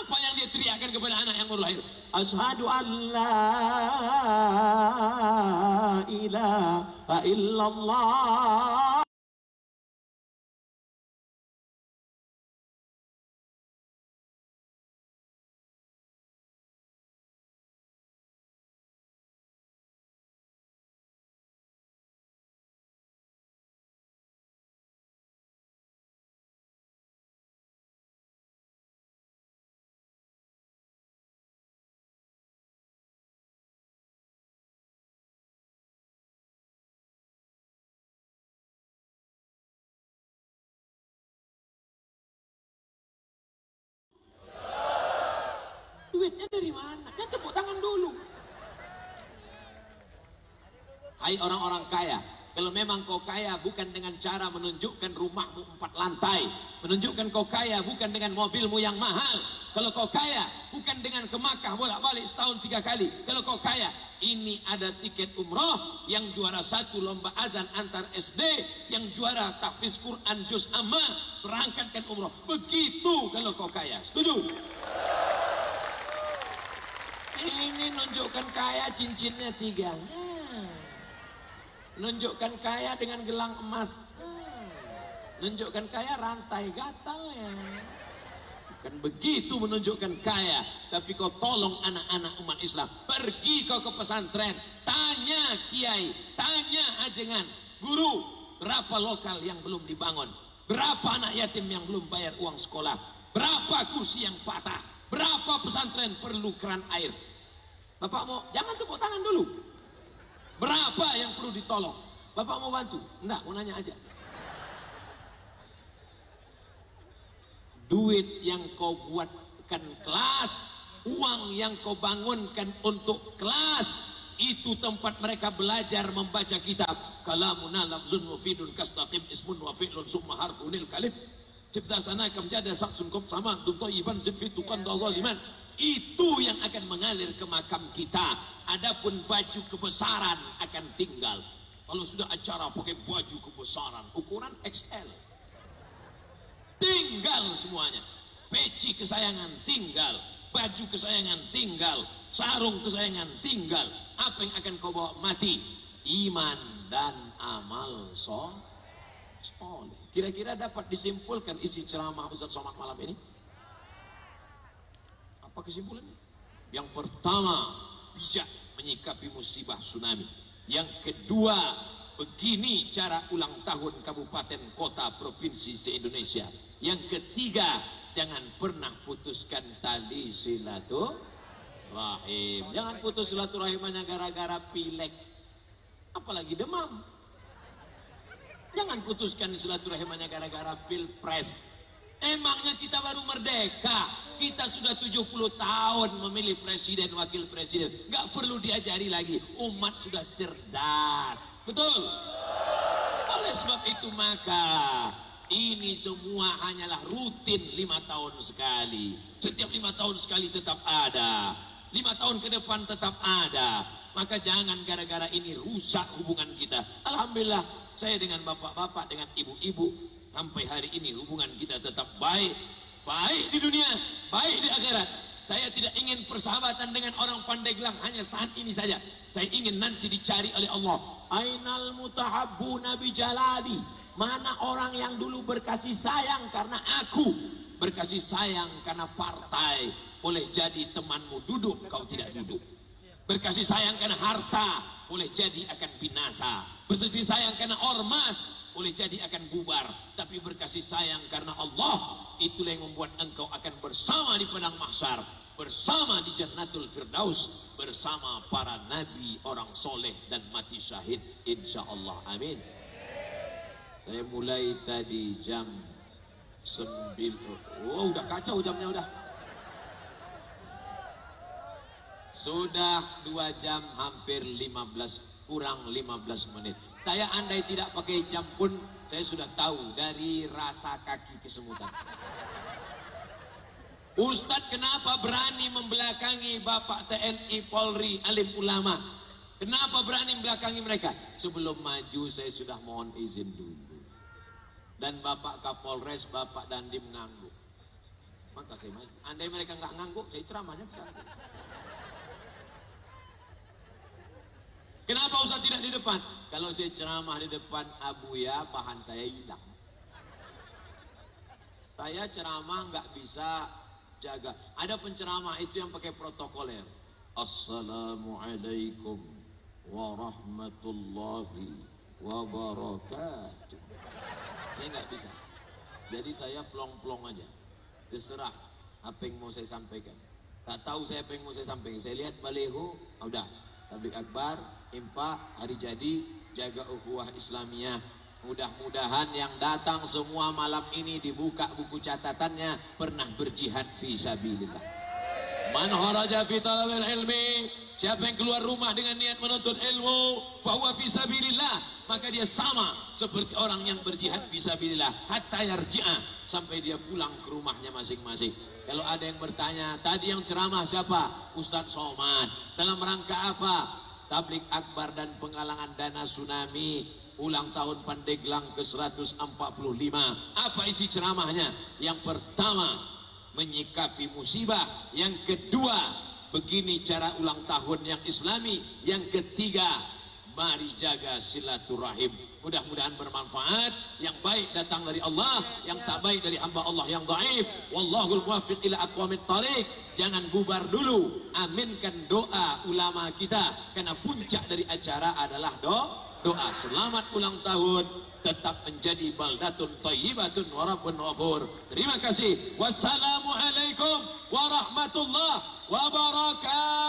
Apa yang dia teriakkan kepada anak yang baru lahir? Asyhadu an la ilaha illallah. Duitnya dari mana? Kan tepuk tangan dulu. Hai orang-orang kaya, kalau memang kau kaya bukan dengan cara menunjukkan rumahmu 4 lantai, menunjukkan kau kaya bukan dengan mobilmu yang mahal. Kalau kau kaya bukan dengan ke Makkah bolak-balik setahun 3 kali. Kalau kau kaya, ini ada tiket umroh, yang juara 1 lomba azan antar SD, yang juara tahfiz Quran juz amma, berangkatkan umroh. Begitu kalau kau kaya. Setuju? Ini nunjukkan kaya cincinnya 3. Nunjukkan kaya dengan gelang emas. Nunjukkan kaya rantai gatalnya. Bukan begitu menunjukkan kaya. Tapi kau tolong anak-anak umat Islam. Pergi kau ke pesantren. Tanya kiai. Tanya ajengan. Guru, berapa lokal yang belum dibangun? Berapa anak yatim yang belum bayar uang sekolah? Berapa kursi yang patah? Berapa pesantren perlu keran air? Bapak mau, jangan tepuk tangan dulu. Berapa yang perlu ditolong? Bapak mau bantu? Enggak, mau nanya aja. Duit yang kau buatkan kelas, uang yang kau bangunkan untuk kelas, itu tempat mereka belajar membaca kitab. Kalamuna lafzun mufidun kastaqim ismun wa fi'lun summa harfunil kalim. Cipta sana kam jada saksun kop sama dum thayyiban zid fi tuqan zaliman. Itu yang akan mengalir ke makam kita. Adapun baju kebesaran akan tinggal. Kalau sudah acara pakai baju kebesaran ukuran XL, tinggal semuanya. Peci kesayangan tinggal, baju kesayangan tinggal, sarung kesayangan tinggal. Apa yang akan kau bawa mati? Iman dan amal soleh. Kira-kira dapat disimpulkan isi ceramah Ustaz Somad malam ini? Apa kesimpulannya? Yang pertama, bijak menyikapi musibah tsunami. Yang kedua, begini cara ulang tahun kabupaten, kota, provinsi se-Indonesia. Yang ketiga, jangan pernah putuskan tali silaturahim. Jangan putus silaturahim hanya gara-gara pilek, apalagi demam. Jangan putuskan silaturahim hanya gara-gara pilpres. Emangnya kita baru merdeka, kita sudah 70 tahun memilih presiden, wakil presiden. Gak perlu diajari lagi, umat sudah cerdas. Betul? Oleh sebab itu maka ini semua hanyalah rutin 5 tahun sekali. Setiap 5 tahun sekali tetap ada. 5 tahun ke depan tetap ada. Maka jangan gara-gara ini rusak hubungan kita. Alhamdulillah saya dengan bapak-bapak, dengan ibu-ibu, sampai hari ini hubungan kita tetap baik. Baik di dunia, baik di akhirat. Saya tidak ingin persahabatan dengan orang Pandeglang hanya saat ini saja. Saya ingin nanti dicari oleh Allah. Ainal mutahabbuna bi jalali. Mana orang yang dulu berkasih sayang karena aku, berkasih sayang karena partai. Boleh jadi temanmu duduk, kau tidak duduk. Berkasih sayang karena harta, boleh jadi akan binasa. Berkasih sayang karena ormas, boleh jadi akan bubar. Tapi berkasih sayang karena Allah, itulah yang membuat engkau akan bersama di padang mahsyar, bersama di Jannatul Firdaus, bersama para nabi, orang soleh dan mati syahid, insya Allah. Amin. Saya mulai tadi jam 9. Oh, udah kacau jamnya udah. Sudah 2 jam hampir 15, kurang 15 menit. Saya andai tidak pakai jam pun saya sudah tahu dari rasa kaki kesemutan. Ustadz kenapa berani membelakangi Bapak TNI, Polri, alim ulama? Kenapa berani membelakangi mereka? Sebelum maju saya sudah mohon izin dulu. Dan Bapak Kapolres, Bapak Dandim ngangguk. Maka saya maju. Andai mereka nggak ngangguk, saya ceramahnya ke sana. Kenapa Ustaz tidak di depan? Kalau saya ceramah di depan Abuya, bahan saya hilang. Saya ceramah nggak bisa jaga. Ada penceramah itu yang pakai protokoler. Assalamualaikum warahmatullahi wabarakatuh. Saya nggak bisa. Jadi saya plong-plong aja. Terserah apa yang mau saya sampaikan. Tak tahu saya apa yang mau saya sampaikan. Saya lihat baliho, udah. Tabligh akbar, impak, hari jadi, jaga ukhuwah Islamiyah. Mudah-mudahan yang datang semua malam ini dibuka buku catatannya pernah berjihad fi sabilillah. Man kharaja fi talabil ilmi, siapa yang keluar rumah dengan niat menuntut ilmu, fa huwa fi sabilillah, maka dia sama seperti orang yang berjihad fi sabilillah hatta yarji'a, sampai dia pulang ke rumahnya masing-masing. Kalau ada yang bertanya, tadi yang ceramah siapa? Ustadz Somad. Dalam rangka apa? Tabligh akbar dan penggalangan dana tsunami ulang tahun Pandeglang ke-145. Apa isi ceramahnya? Yang pertama, menyikapi musibah. Yang kedua, begini cara ulang tahun yang islami. Yang ketiga, mari jaga silaturahim. Mudah-mudahan bermanfaat. Yang baik datang dari Allah, yang tak baik dari hamba Allah yang dhaif. Wallahul muwaffiq ila aqwamit thariq. Jangan bubar dulu. Aminkan doa ulama kita, karena puncak dari acara adalah doa. Selamat ulang tahun, tetap menjadi baldatun thayyibatun wa rabbun ghafur. Terima kasih. Wassalamualaikum warahmatullahi wabarakatuh.